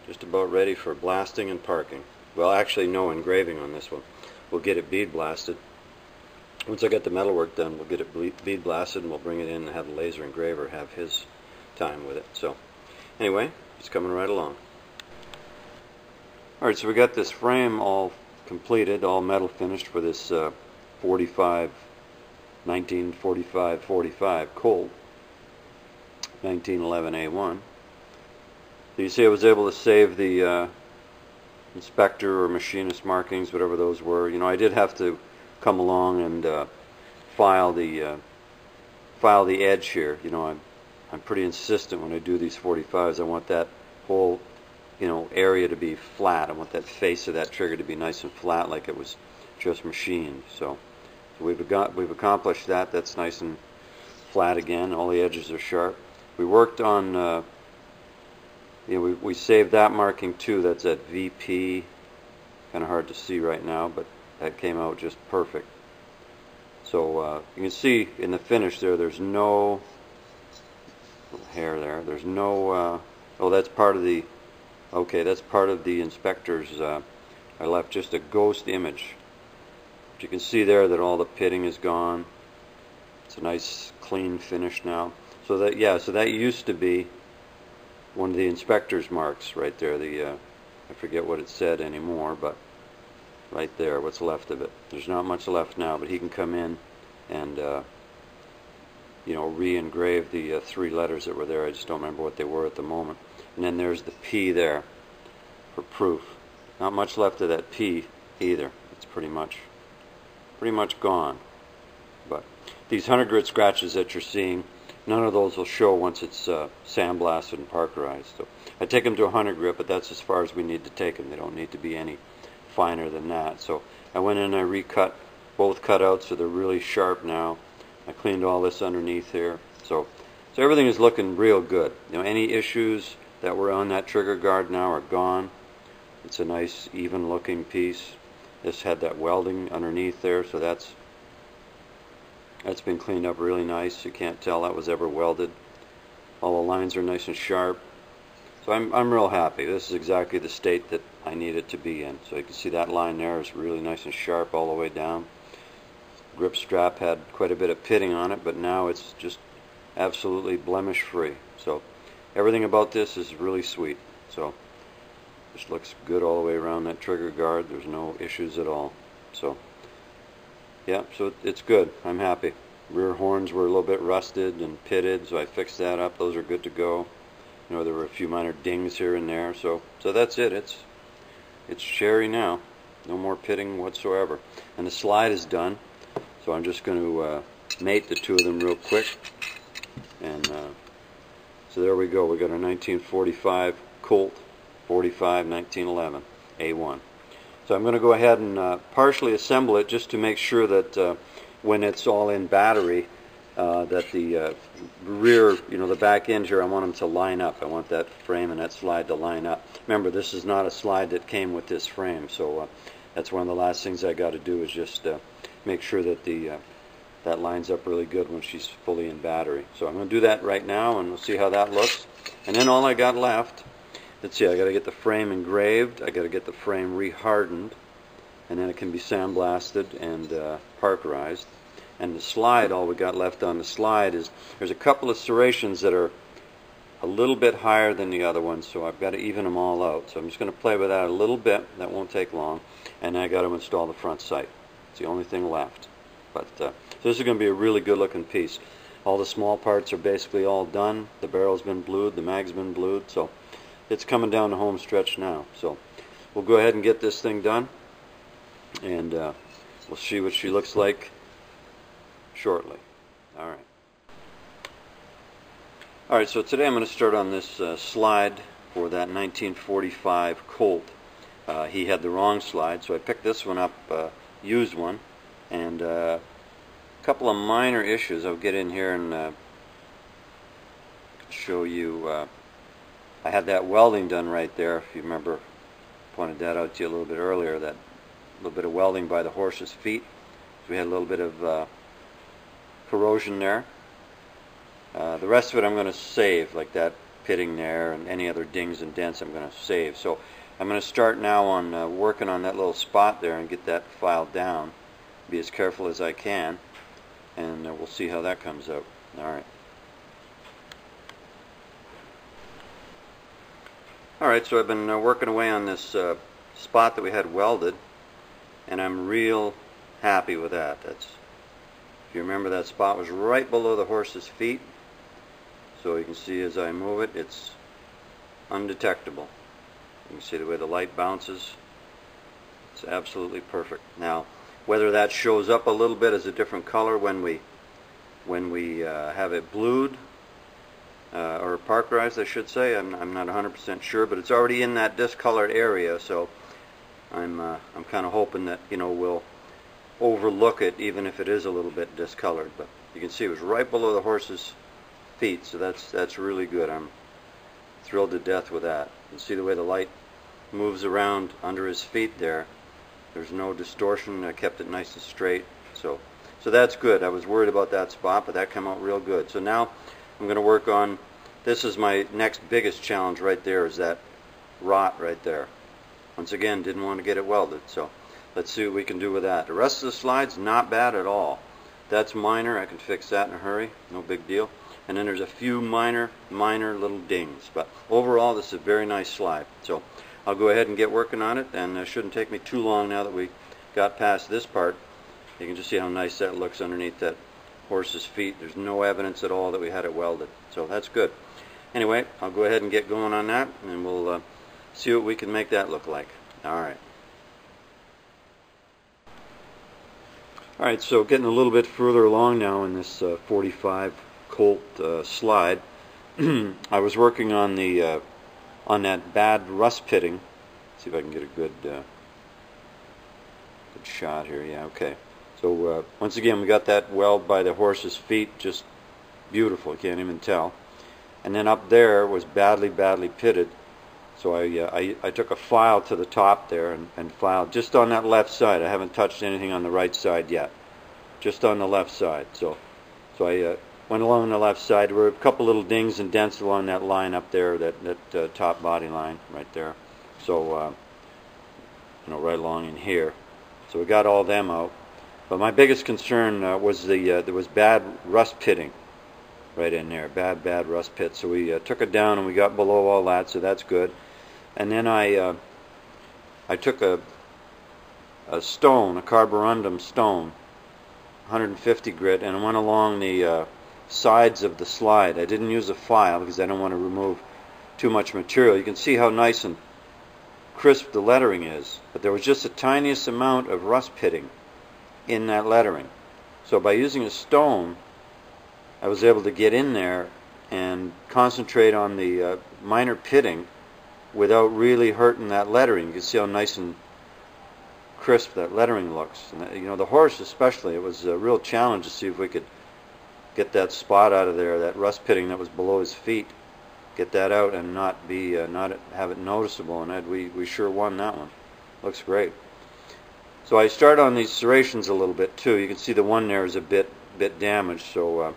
Speaker 1: just about ready for blasting and parking. Well, actually no engraving on this one. We'll get it bead blasted. Once I get the metal work done, we'll get it bead blasted, and we'll bring it in and have the laser engraver have his time with it. So anyway, it's coming right along. Alright, so we got this frame all completed, all metal finished for this 1945-45 Colt 1911A1. So you see I was able to save the inspector or machinist markings, whatever those were. I did have to come along and file the edge here. I'm pretty insistent when I do these 45s. I want that whole area to be flat. I want that face of that trigger to be nice and flat, like it was just machined. So we've accomplished that. That's nice and flat again. All the edges are sharp. We worked on we saved that marking too. That's at VP. Kind of hard to see right now, but that came out just perfect. So you can see in the finish there, there's no hair there. There's no, oh, that's part of the, okay, that's part of the inspector's, I left just a ghost image. But you can see there that all the pitting is gone. It's a nice clean finish now. So that, yeah, so that used to be one of the inspector's marks right there. The, I forget what it said anymore, but right there, what's left of it. There's not much left now, but he can come in and you know, re-engrave the 3 letters that were there. I just don't remember what they were at the moment. And then there's the P there for proof. Not much left of that P either. It's pretty much gone. But these 100 grit scratches that you're seeing, none of those will show once it's sandblasted and parkerized. So I take them to 100 grit, but that's as far as we need to take them. They don't need to be any finer than that. So I went in and I recut both cutouts so they're really sharp now. I cleaned all this underneath here. So everything is looking real good. You know, any issues that were on that trigger guard now are gone. It's a nice even looking piece. This had that welding underneath there, so that's been cleaned up really nice. You can't tell that was ever welded. All the lines are nice and sharp. So I'm real happy. This is exactly the state that I need it to be in. So you can see that line there is really nice and sharp all the way down. Grip strap had quite a bit of pitting on it, but now it's just absolutely blemish free. So everything about this is really sweet. So just looks good all the way around that trigger guard. There's no issues at all. So yeah, so it's good. I'm happy. Rear horns were a little bit rusted and pitted, so I fixed that up. Those are good to go. You know, there were a few minor dings here and there. So that's it. It's Sherry now. No more pitting whatsoever. And the slide is done. So I'm just going to mate the 2 of them real quick. And so there we go. We got a 1945 Colt 45 1911 A1. So I'm going to go ahead and partially assemble it just to make sure that when it's all in battery, that the rear, you know, the back end here, I want them to line up. I want that frame and that slide to line up. Remember, this is not a slide that came with this frame, so that's one of the last things I got to do is just make sure that that lines up really good when she's fully in battery. So I'm going to do that right now, and we'll see how that looks. And then all I got left, let's see, I got to get the frame engraved, I got to get the frame rehardened, and then it can be sandblasted and parkerized. And the slide, all we got left on the slide is there's a couple of serrations that are a little bit higher than the other ones, so I've got to even them all out. So I'm just going to play with that a little bit. That won't take long. And I got to install the front sight. It's the only thing left. But so this is going to be a really good looking piece. All the small parts are basically all done. The barrel's been blued, the mag's been blued, so it's coming down the home stretch now. So we'll go ahead and get this thing done, and we'll see what she looks like shortly. Alright. Alright, so today I'm going to start on this slide for that 1945 Colt. He had the wrong slide, so I picked this one up, used one, and a couple of minor issues. I'll get in here and show you. I had that welding done right there, if you remember, pointed that out to you a little bit earlier, that little bit of welding by the horse's feet. So we had a little bit of corrosion there. The rest of it I'm going to save, like that pitting there and any other dings and dents I'm going to save. So I'm going to start now on working on that little spot there and get that filed down. Be as careful as I can, and we'll see how that comes out. Alright. Alright, so I've been working away on this spot that we had welded, and I'm real happy with that. That's, if you remember, that spot was right below the horse's feet, so you can see as I move it, it's undetectable. You can see the way the light bounces. It's absolutely perfect. Now, whether that shows up a little bit as a different color when we have it blued or parkerized, I should say, I'm not 100% sure, but it's already in that discolored area, so I'm kind of hoping that, you know, we'll overlook it even if it is a little bit discolored. But you can see it was right below the horse's feet, so that's really good. I'm thrilled to death with that. You can see the way the light moves around under his feet there. There's no distortion. I kept it nice and straight. So that's good. I was worried about that spot, but that came out real good. So now I'm going to work on, this is my next biggest challenge right there, is that rot right there. Once again, didn't want to get it welded, so let's see what we can do with that. The rest of the slide's not bad at all. That's minor. I can fix that in a hurry. No big deal. And then there's a few minor little dings. But overall, this is a very nice slide. So I'll go ahead and get working on it, and it shouldn't take me too long now that we got past this part. You can just see how nice that looks underneath that horse's feet. There's no evidence at all that we had it welded. So that's good. Anyway, I'll go ahead and get going on that, and we'll see what we can make that look like. Alright, so getting a little bit further along now in this 45 Colt slide. I was working on the on that bad rust pitting. See if I can get a good shot here. Yeah, okay. So once again, we got that weld by the horse's feet, just beautiful. You can't even tell. And then up there was badly pitted. So I took a file to the top there and filed just on that left side. I haven't touched anything on the right side yet. Just on the left side. So I went along the left side. There were a couple little dings and dents along that line up there, that top body line right there. So right along in here. So we got all them out. But my biggest concern was there was bad rust pitting right in there. Bad rust pit. So we took it down and we got below all that. So that's good. And then I took a stone, a carborundum stone, 150 grit, and I went along the sides of the slide. I didn't use a file because I don't want to remove too much material. You can see how nice and crisp the lettering is, but there was just the tiniest amount of rust pitting in that lettering. So by using a stone, I was able to get in there and concentrate on the minor pitting without really hurting that lettering. You can see how nice and crisp that lettering looks. And the horse especially, it was a real challenge to see if we could get that spot out of there, that rust pitting that was below his feet, get that out and not have it noticeable. And we sure won that one. Looks great. So I start on these serrations a little bit too. You can see the one there is a bit damaged, so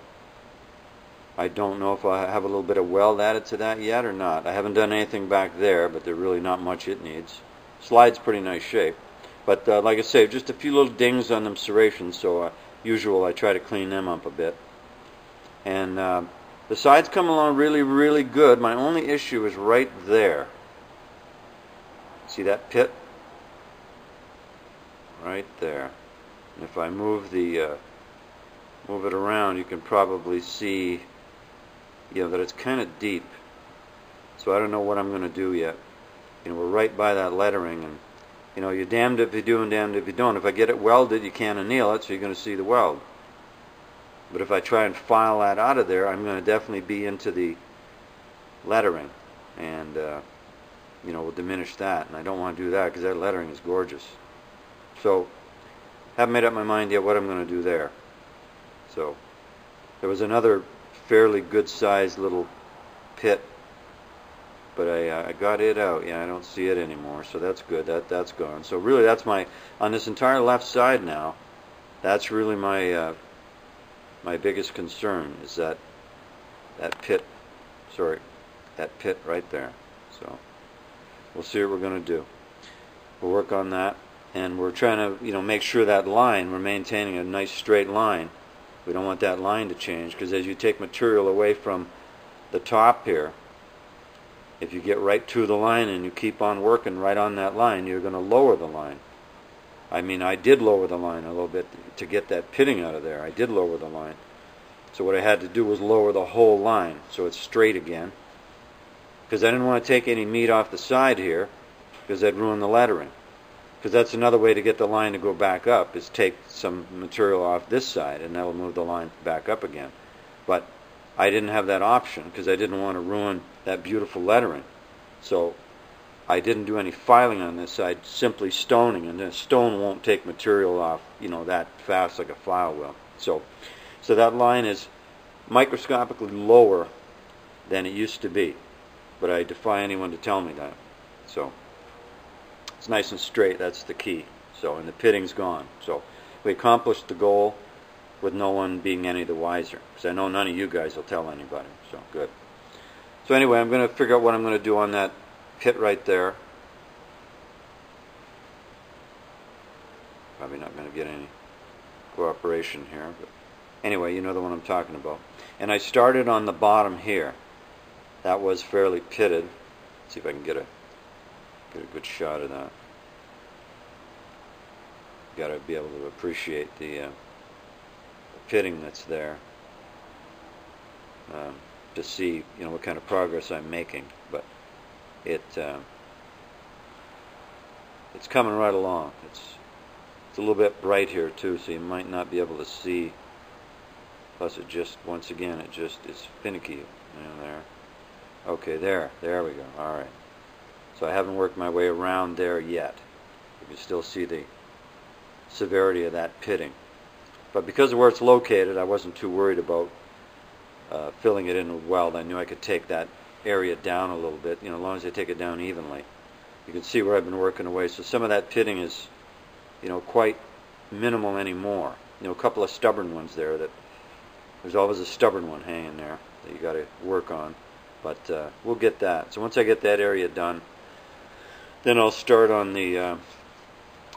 Speaker 1: I don't know if I have a little bit of weld added to that yet or not. I haven't done anything back there, but there's really not much it needs. Slide's pretty nice shape. But like I say, just a few little dings on them serrations, so usual I try to clean them up a bit. And the sides come along really good. My only issue is right there. See that pit? Right there. And if I move it around, you can probably see that it's kind of deep. So I don't know what I'm going to do yet. We're right by that lettering, and you're damned if you do and damned if you don't. If I get it welded, you can't anneal it, so you're going to see the weld. But if I try and file that out of there, I'm going to definitely be into the lettering, and we'll diminish that. And I don't want to do that because that lettering is gorgeous. So haven't made up my mind yet what I'm going to do there. So there was another fairly good sized little pit, but I got it out. Yeah, I don't see it anymore, so that's good. That's gone. So really, that's on this entire left side now. That's really my my biggest concern, is that pit. Sorry, that pit right there. So we'll see what we're going to do. We'll work on that, and we're trying to make sure that line, we're maintaining a nice straight line. We don't want that line to change, because as you take material away from the top here, if you get right to the line and you keep on working right on that line, you're going to lower the line. I mean, I did lower the line a little bit to get that pitting out of there. I did lower the line. So what I had to do was lower the whole line so it's straight again, because I didn't want to take any meat off the side here, because that'd ruin the lettering. Because that's another way to get the line to go back up, is take some material off this side, and that'll move the line back up again. But I didn't have that option because I didn't want to ruin that beautiful lettering. So I didn't do any filing on this side, simply stoning, and the stone won't take material off, that fast like a file will. So that line is microscopically lower than it used to be, but I defy anyone to tell me that. So it's nice and straight. That's the key. So, and the pitting's gone. So we accomplished the goal with no one being any the wiser, because I know none of you guys will tell anybody. So good. So anyway, I'm going to figure out what I'm going to do on that pit right there. Probably not going to get any cooperation here, but anyway, you know the one I'm talking about. And I started on the bottom here. That was fairly pitted. Let's see if I can get a good shot of that. Got to be able to appreciate the pitting that's there to see what kind of progress I'm making. But it's coming right along. It's a little bit bright here too, so you might not be able to see. Plus, it just, once again, it's finicky. There. Okay, there we go. All right. So I haven't worked my way around there yet. You can still see the severity of that pitting. But because of where it's located, I wasn't too worried about filling it in with weld. I knew I could take that area down a little bit, as long as I take it down evenly. You can see where I've been working away. So some of that pitting is, quite minimal anymore. A couple of stubborn ones there. There's always a stubborn one hanging there that you got to work on. But we'll get that. So once I get that area done, then I'll start on the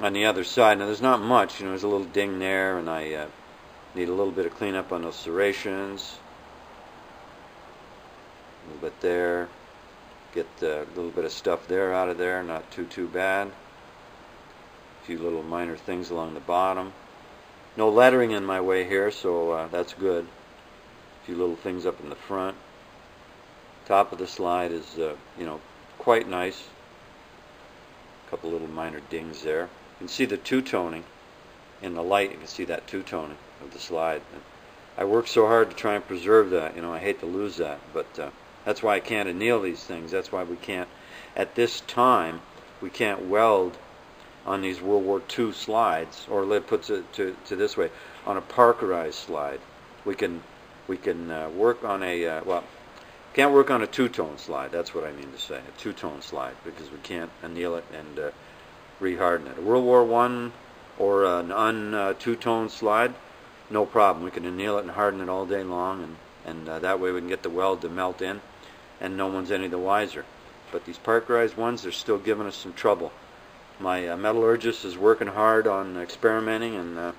Speaker 1: other side. Now there's not much. There's a little ding there, and I need a little bit of cleanup on those serrations. A little bit there. Get a little bit of stuff there out of there. Not too bad. A few little minor things along the bottom. No lettering in my way here, so that's good. A few little things up in the front. Top of the slide is, quite nice. A couple little minor dings there. You can see the two-toning in the light. You can see that two-toning of the slide. And I work so hard to try and preserve that. I hate to lose that, but that's why I can't anneal these things. That's why we can't, at this time, we can't weld on these World War II slides, or let puts it to this way, on a Parkerized slide. We can work on a can't work on a two-tone slide. That's what I mean to say, a two-tone slide, because we can't anneal it and reharden it. A World War I or an two-tone slide, no problem. We can anneal it and harden it all day long, and that way we can get the weld to melt in, and no one's any the wiser. But these Parkerized ones, they're still giving us some trouble. My metallurgist is working hard on experimenting, and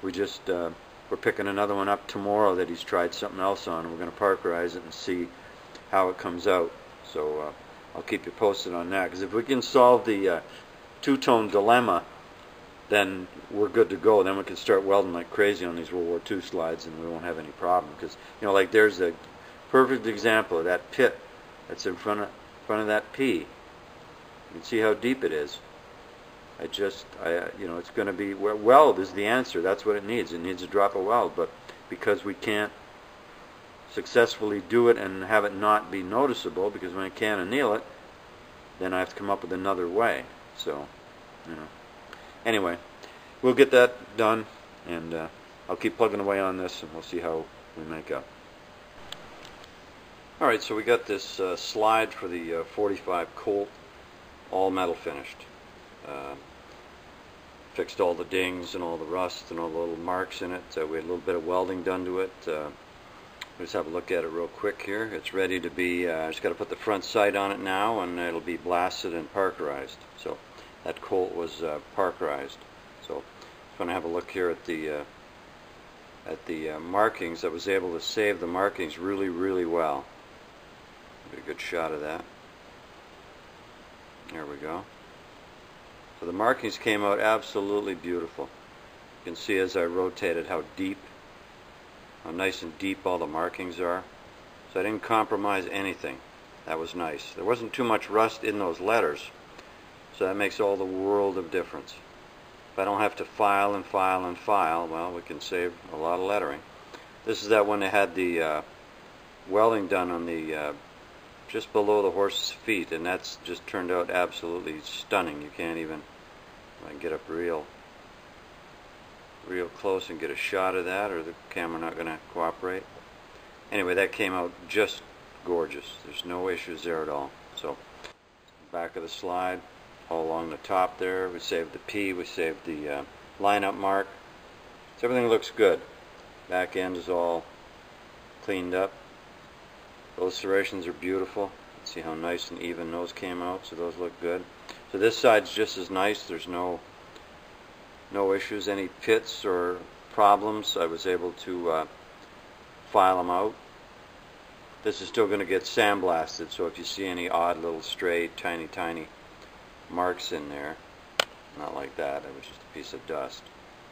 Speaker 1: we're picking another one up tomorrow that he's tried something else on, and we're going to Parkerize it and see how it comes out. So I'll keep you posted on that, because if we can solve the two-tone dilemma, then we're good to go. Then we can start welding like crazy on these World War II slides, and we won't have any problem. Because like there's a perfect example of that pit that's in front of that P. You can see how deep it is. It's going to be, weld is the answer. That's what it needs. It needs a drop of weld. But because we can't successfully do it and have it not be noticeable, because when I can't anneal it, then I have to come up with another way. So, anyway, we'll get that done, and I'll keep plugging away on this, and we'll see how we make up. Alright, so we got this slide for the 45 Colt, all metal finished. Fixed all the dings and all the rust and all the little marks in it. We had a little bit of welding done to it. Let's have a look at it real quick here. It's ready to be, I just got to put the front sight on it now, and it'll be blasted and Parkerized. So that Colt was Parkerized. So I'm going to have a look here at the markings. I was able to save the markings really, really well. Get a good shot of that. There we go. So the markings came out absolutely beautiful. You can see as I rotated how nice and deep all the markings are. So I didn't compromise anything. That was nice. There wasn't too much rust in those letters, so that makes all the world of difference. If I don't have to file and file and file, well, we can save a lot of lettering. This is that when they had the welding done on the just below the horse's feet, and that's just turned out absolutely stunning. You can't even, if I can get up real close and get a shot of that, or the camera not going to cooperate. Anyway, that came out just gorgeous. There's no issues there at all. So, back of the slide, all along the top there, we saved the P, we saved the lineup mark. So everything looks good. Back end is all cleaned up. Those serrations are beautiful. See how nice and even those came out, so those look good. So this side's just as nice. There's no issues, any pits or problems. I was able to file them out. This is still going to get sandblasted, so if you see any odd little stray tiny marks in there, not like that, it was just a piece of dust.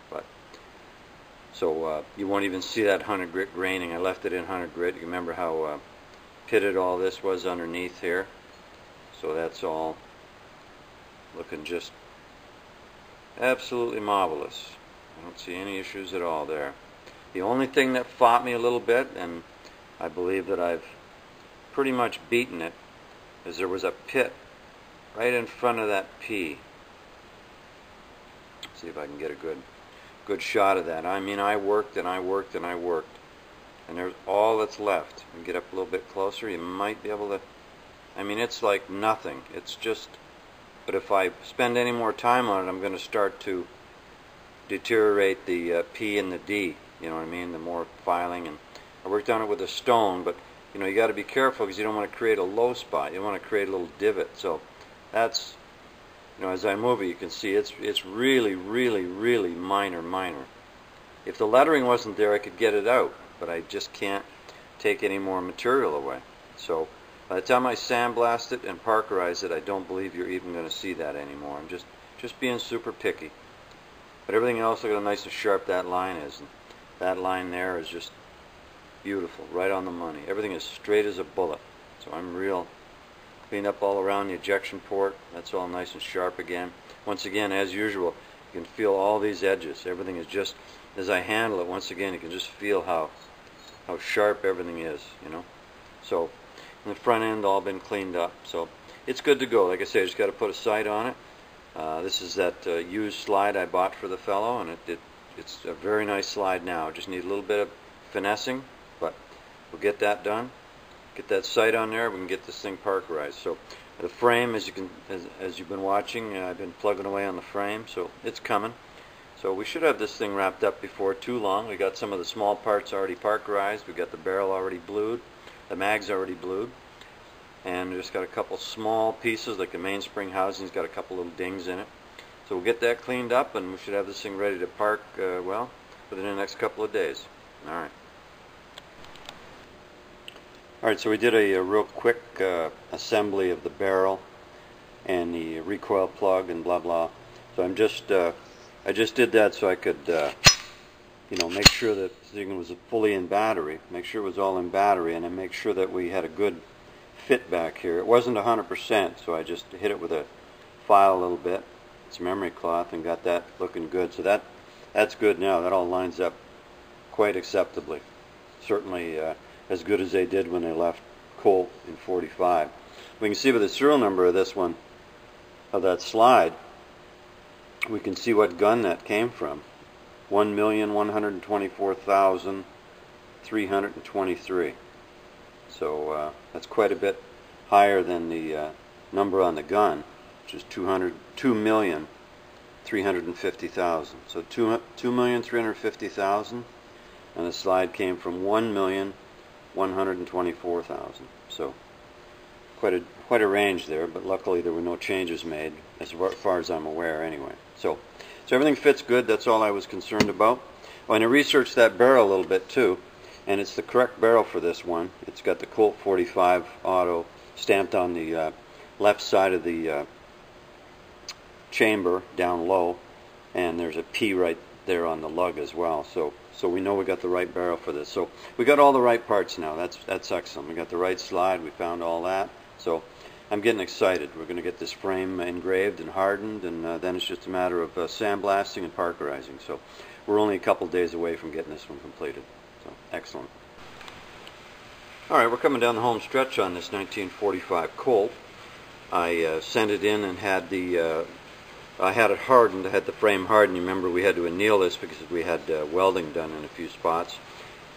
Speaker 1: But so you won't even see that 100 grit graining. I left it in 100 grit. You remember how pitted all this was underneath here? So that's all looking just absolutely marvelous. I don't see any issues at all there. The only thing that fought me a little bit, and I believe that I've pretty much beaten it, is there was a pit right in front of that P. Let's see if I can get a good shot of that. I mean, I worked and I worked and I worked, and there's all that's left. And get up a little bit closer, you might be able to, I mean, it's like nothing. It's just, but if I spend any more time on it, I'm going to start to deteriorate the P and the D. You know what I mean? The more filing, and I worked on it with a stone, but you know, you got to be careful because you don't want to create a low spot. You want to create a little divot. So that's, you know, as I move it, you can see it's really minor. If the lettering wasn't there, I could get it out, but I just can't take any more material away. So by the time I sandblast it and parkerize it, I don't believe you're even going to see that anymore. I'm just being super picky. But everything else, look at how nice and sharp that line is. And that line there is just beautiful, right on the money. Everything is straight as a bullet. So I'm real cleaned up all around the ejection port. That's all nice and sharp again. Once again, as usual, you can feel all these edges. Everything is just, as I handle it, once again, you can just feel how sharp everything is, you know. So the front end all been cleaned up. So it's good to go. Like I say, I just got to put a sight on it. This is that used slide I bought for the fellow, and it's a very nice slide now. Just need a little bit of finessing, but we'll get that done. Get that sight on there. We can get this thing parkerized. So the frame, as you've been watching, I've been plugging away on the frame, so it's coming. So we should have this thing wrapped up before too long. We got some of the small parts already parkerized. We got the barrel already blued, the mag's already blued, and we just got a couple small pieces, like the mainspring housing's got a couple little dings in it. So we'll get that cleaned up, and we should have this thing ready to park, well, within the next couple of days. All right. All right, so we did a real quick assembly of the barrel and the recoil plug and blah blah. So I just did that so I could, you know, make sure that the thing was fully in battery, make sure it was all in battery, and then make sure that we had a good fit back here. It wasn't 100%, so I just hit it with a file a little bit, some memory cloth, and got that looking good. So that's good now. That all lines up quite acceptably. Certainly as good as they did when they left Colt in 45. We can see by the serial number of this one, of that slide, we can see what gun that came from. 1,124,323. So that's quite a bit higher than the number on the gun, which is 2,350,000. So 2,350,000, and the slide came from 1,124,000. So quite a range there, but luckily there were no changes made as far as I'm aware anyway. So everything fits good. That's all I was concerned about. Oh, and I researched that barrel a little bit too, and it's the correct barrel for this one. It's got the Colt 45 auto stamped on the left side of the chamber down low, and there's a P right there on the lug as well. So we know we got the right barrel for this. So we got all the right parts now. That's excellent. We got the right slide. We found all that. So I'm getting excited. We're going to get this frame engraved and hardened, and then it's just a matter of sandblasting and parkerizing. So we're only a couple days away from getting this one completed. So excellent. Alright, we're coming down the home stretch on this 1945 Colt. I sent it in and had I had it hardened. I had the frame hardened. You remember we had to anneal this because we had welding done in a few spots.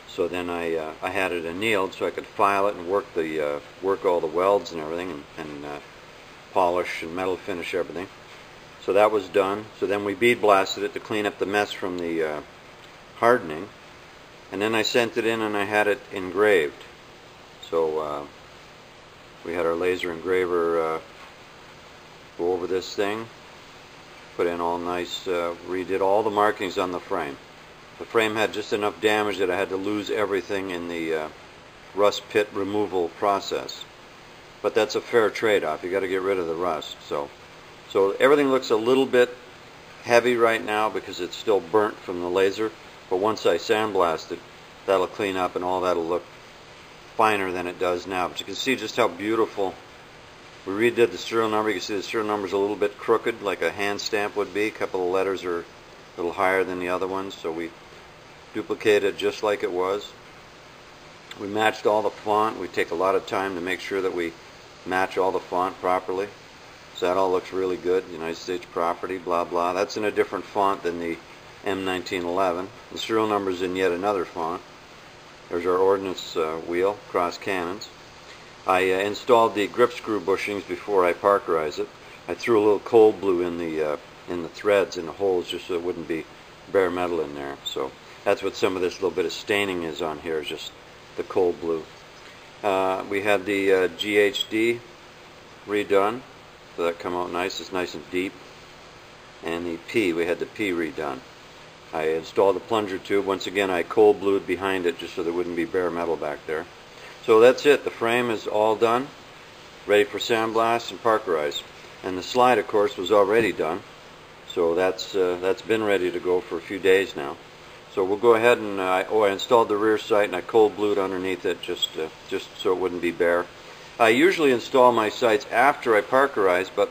Speaker 1: So then I had it annealed so I could file it and work all the welds and everything and polish and metal finish everything. So that was done. So then we bead blasted it to clean up the mess from the hardening. And then I sent it in and I had it engraved. So we had our laser engraver go over this thing, put in all nice, redid all the markings on the frame. The frame had just enough damage that I had to lose everything in the rust pit removal process. But that's a fair trade-off. You got to get rid of the rust. So everything looks a little bit heavy right now because it's still burnt from the laser. But once I sandblast it, that'll clean up and all that'll look finer than it does now. But you can see just how beautiful. We redid the serial number. You can see the serial number is a little bit crooked, like a hand stamp would be. A couple of letters are a little higher than the other ones, so we duplicated it just like it was. We matched all the font. We take a lot of time to make sure that we match all the font properly. So that all looks really good. United States property, blah blah. That's in a different font than the M1911. The serial number is in yet another font. There's our ordnance wheel, cross cannons. I installed the grip screw bushings before I parkerized it. I threw a little cold glue in the threads, in the holes, just so it wouldn't be bare metal in there. So that's what some of this little bit of staining is on here, is just the cold glue. We had the GHD redone, so that come out nice. It's nice and deep. And the P, we had the P redone. I installed the plunger tube. Once again, I cold glued behind it just so there wouldn't be bare metal back there. So that's it. The frame is all done, ready for sandblast and parkerize. And the slide, of course, was already done. So that's been ready to go for a few days now. So we'll go ahead and I installed the rear sight and I cold glued underneath it just so it wouldn't be bare. I usually install my sights after I parkerize, but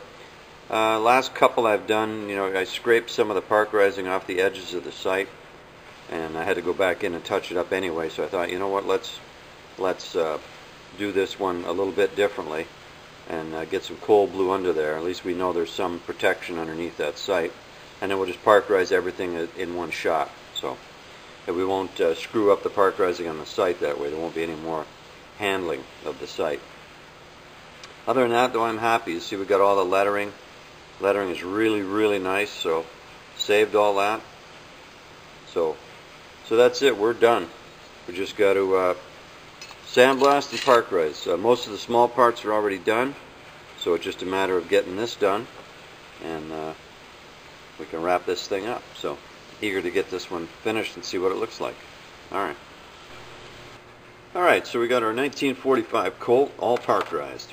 Speaker 1: last couple I've done, I scraped some of the parkerizing off the edges of the sight, and I had to go back in and touch it up anyway. So I thought, you know what, let's do this one a little bit differently and get some cold glue under there. At least we know there's some protection underneath that sight, and then we'll just parkerize everything in one shot. So that we won't screw up the parkerizing on the sight that way. There won't be any more handling of the sight. Other than that, though, I'm happy. You see, we got all the lettering. Lettering is really, really nice. So saved all that. So that's it. We're done. We just got to sandblast and parkerize. Most of the small parts are already done, so it's just a matter of getting this done, and we can wrap this thing up. So eager to get this one finished and see what it looks like. All right, so we got our 1945 Colt all parkerized.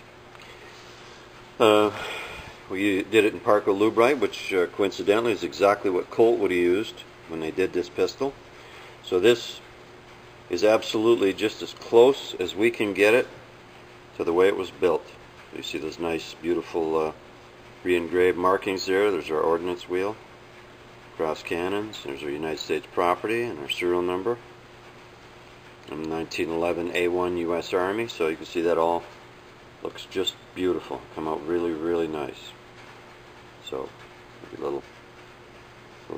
Speaker 1: We did it in Parco Lubrite, which coincidentally is exactly what Colt would have used when they did this pistol. So this is absolutely just as close as we can get it to the way it was built. You see those nice, beautiful re-engraved markings there. There's our ordnance wheel, cross cannons. There's our United States property and our serial number. And 1911 A1 U.S. Army. So you can see that all looks just beautiful. Come out really, really nice. So maybe a little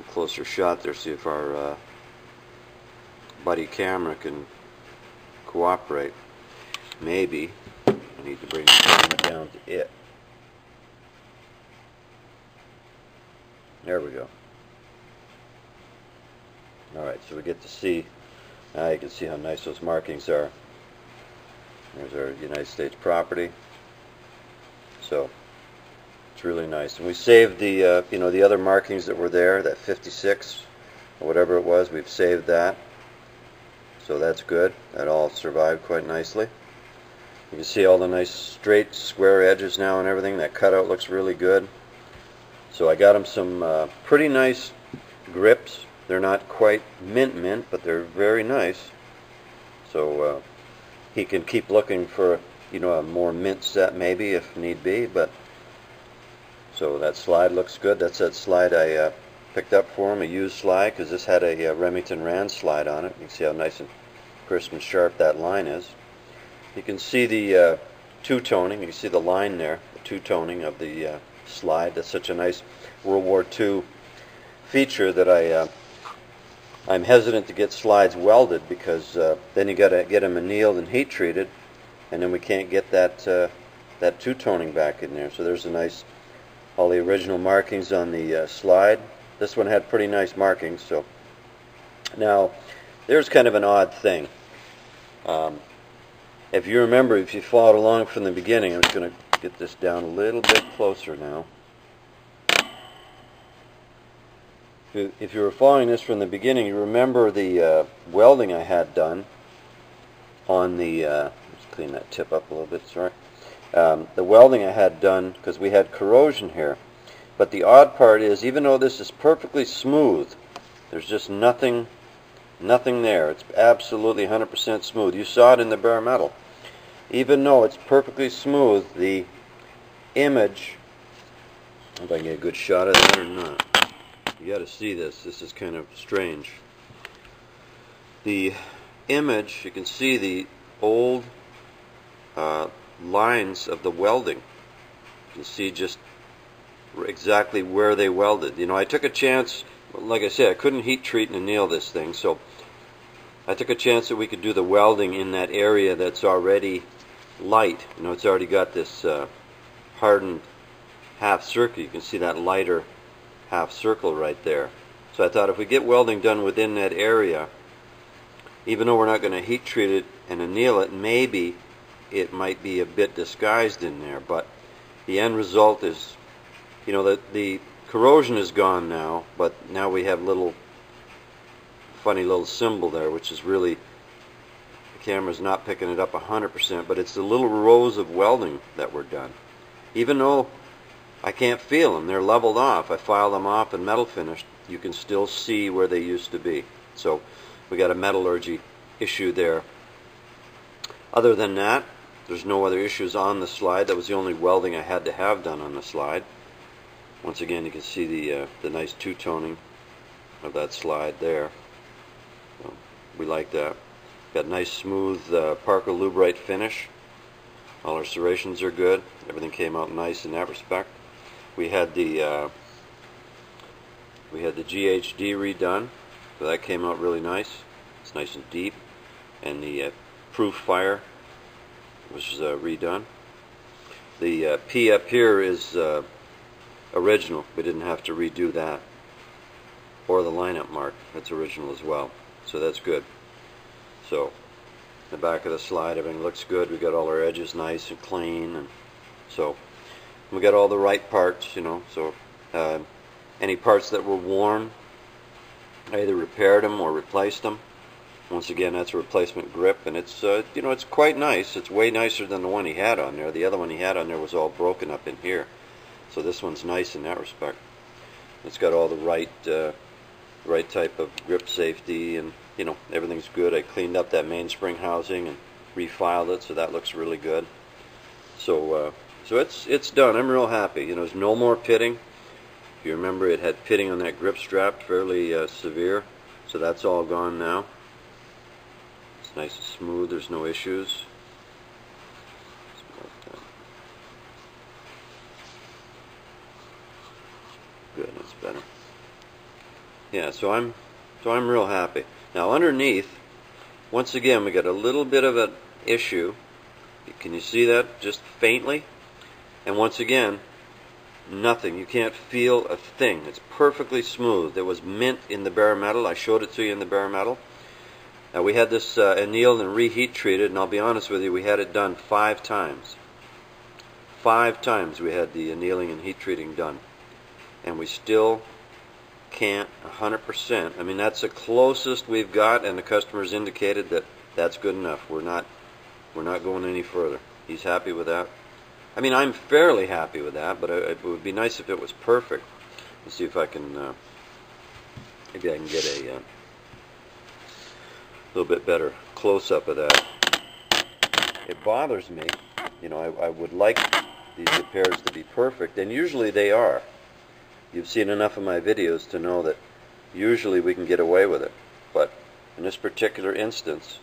Speaker 1: closer shot there. See if our buddy camera can cooperate. Maybe I need to bring the camera down to it. There we go. Alright, so we get to see, now you can see how nice those markings are. There's our United States property. So it's really nice. And we saved the the other markings that were there, that 56 or whatever it was. We've saved that. So that's good. That all survived quite nicely. You can see all the nice straight square edges now and everything. That cutout looks really good. So I got them some pretty nice grips. They're not quite mint, but they're very nice. So he can keep looking for a more mint set maybe if need be. But so that slide looks good. That's that slide I picked up for him, a used slide, because this had a Remington Rand slide on it. You can see how nice and crisp and sharp that line is. You can see the two-toning. You can see the line there, the two-toning of the slide. That's such a nice World War II feature that I'm hesitant to get slides welded, because then you got to get them annealed and heat treated, and then we can't get that two-toning back in there. So there's a nice, all the original markings on the slide. This one had pretty nice markings. So now there's kind of an odd thing. If you remember, if you followed along from the beginning, I'm just going to get this down a little bit closer now. If you were following this from the beginning, you remember the welding I had done on the, let's clean that tip up a little bit, sorry. The welding I had done, because we had corrosion here. But the odd part is, even though this is perfectly smooth, there's just nothing there. It's absolutely 100% smooth. You saw it in the bare metal. Even though it's perfectly smooth, the image, if I can get a good shot of that or not. You got to see this. This is kind of strange. The image, you can see the old lines of the welding. You can see just exactly where they welded. You know, I took a chance. Like I said, I couldn't heat treat and anneal this thing, so I took a chance that we could do the welding in that area that's already light. You know, it's already got this hardened half circle. You can see that lighter half circle right there. So I thought if we get welding done within that area, even though we're not going to heat treat it and anneal it, maybe it might be a bit disguised in there. But the end result is, you know, that the corrosion is gone now, but now we have little funny little symbol there, which is really, the camera's not picking it up 100%, but it's the little rows of welding that were done. Even though I can't feel them, they're leveled off. I filed them off and metal finished. You can still see where they used to be. So we got a metallurgy issue there. Other than that, there's no other issues on the slide. That was the only welding I had to have done on the slide. Once again, you can see the nice two-toning of that slide there. So we like that. Got nice smooth Parker Lubrite finish. All our serrations are good. Everything came out nice in that respect. We had the GHD redone, so that came out really nice. It's nice and deep, and the proof fire was redone. The P up here is original. We didn't have to redo that, or the lineup mark. That's original as well, so that's good. So the back of the slide, everything looks good. We got all our edges nice and clean, and so we got all the right parts, you know. So any parts that were worn, I either repaired them or replaced them. Once again, that's a replacement grip, and it's you know, it's quite nice. It's way nicer than the one he had on there. The other one he had on there was all broken up in here, so this one's nice in that respect. It's got all the right type of grip safety, and you know, everything's good. I cleaned up that mainspring housing and refiled it, so that looks really good. So so it's done. I'm real happy. You know, there's no more pitting. If you remember, it had pitting on that grip strap, fairly severe, so that's all gone now. It's nice and smooth. There's no issues. Good, that's better. Yeah, so I'm real happy. Now underneath, once again, we got a little bit of an issue. Can you see that just faintly? And once again, nothing. You can't feel a thing. It's perfectly smooth. There was mint in the bare metal. I showed it to you in the bare metal. Now we had this annealed and reheat treated, and I'll be honest with you, we had it done 5 times. 5 times we had the annealing and heat treating done, and we still can't 100%. I mean, that's the closest we've got, and the customer's indicated that that's good enough. We're not going any further. He's happy with that. I mean, I'm fairly happy with that, but it would be nice if it was perfect. Let's see if I can, maybe I can get a little bit better close-up of that. It bothers me. You know, I would like these repairs to be perfect, and usually they are. You've seen enough of my videos to know that usually we can get away with it. But in this particular instance,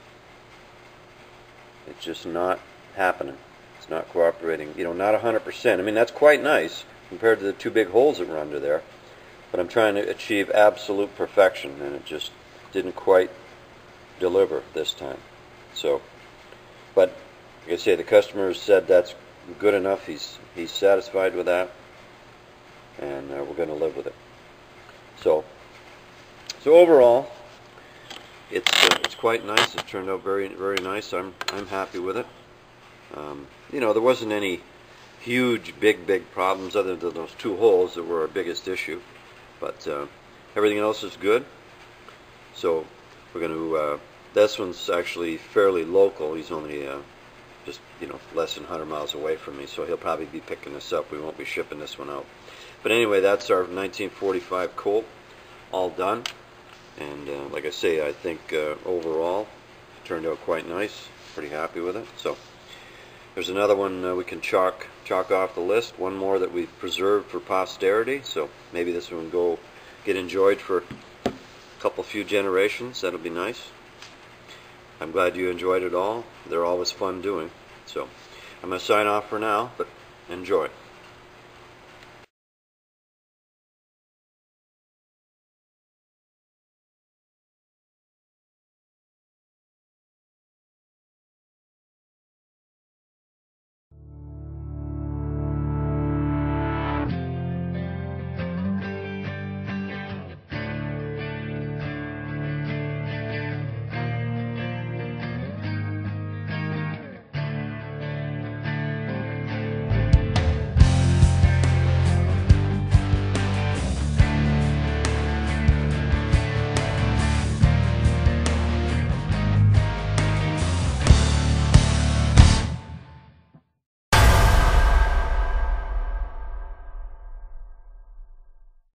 Speaker 1: It's just not happening. It's not cooperating. You know, not 100%. I mean, that's quite nice compared to the two big holes that were under there. But I'm trying to achieve absolute perfection, and it just didn't quite deliver this time. So, but like I say, the customer said that's good enough. He's satisfied with that, and we're going to live with it. So overall, it's quite nice. It turned out very nice. I'm happy with it. You know, there wasn't any huge big problems other than those two holes that were our biggest issue, but everything else is good. So we're going to. This one's actually fairly local. He's only just, you know, less than 100 miles away from me, so he'll probably be picking this up. We won't be shipping this one out. But anyway, that's our 1945 Colt, all done. And like I say, I think overall it turned out quite nice. Pretty happy with it. So there's another one we can chalk off the list. One more that we've preserved for posterity. So maybe this one will go get enjoyed for a few generations. That'll be nice. I'm glad you enjoyed it all. They're always fun doing. So I'm going to sign off for now, but enjoy.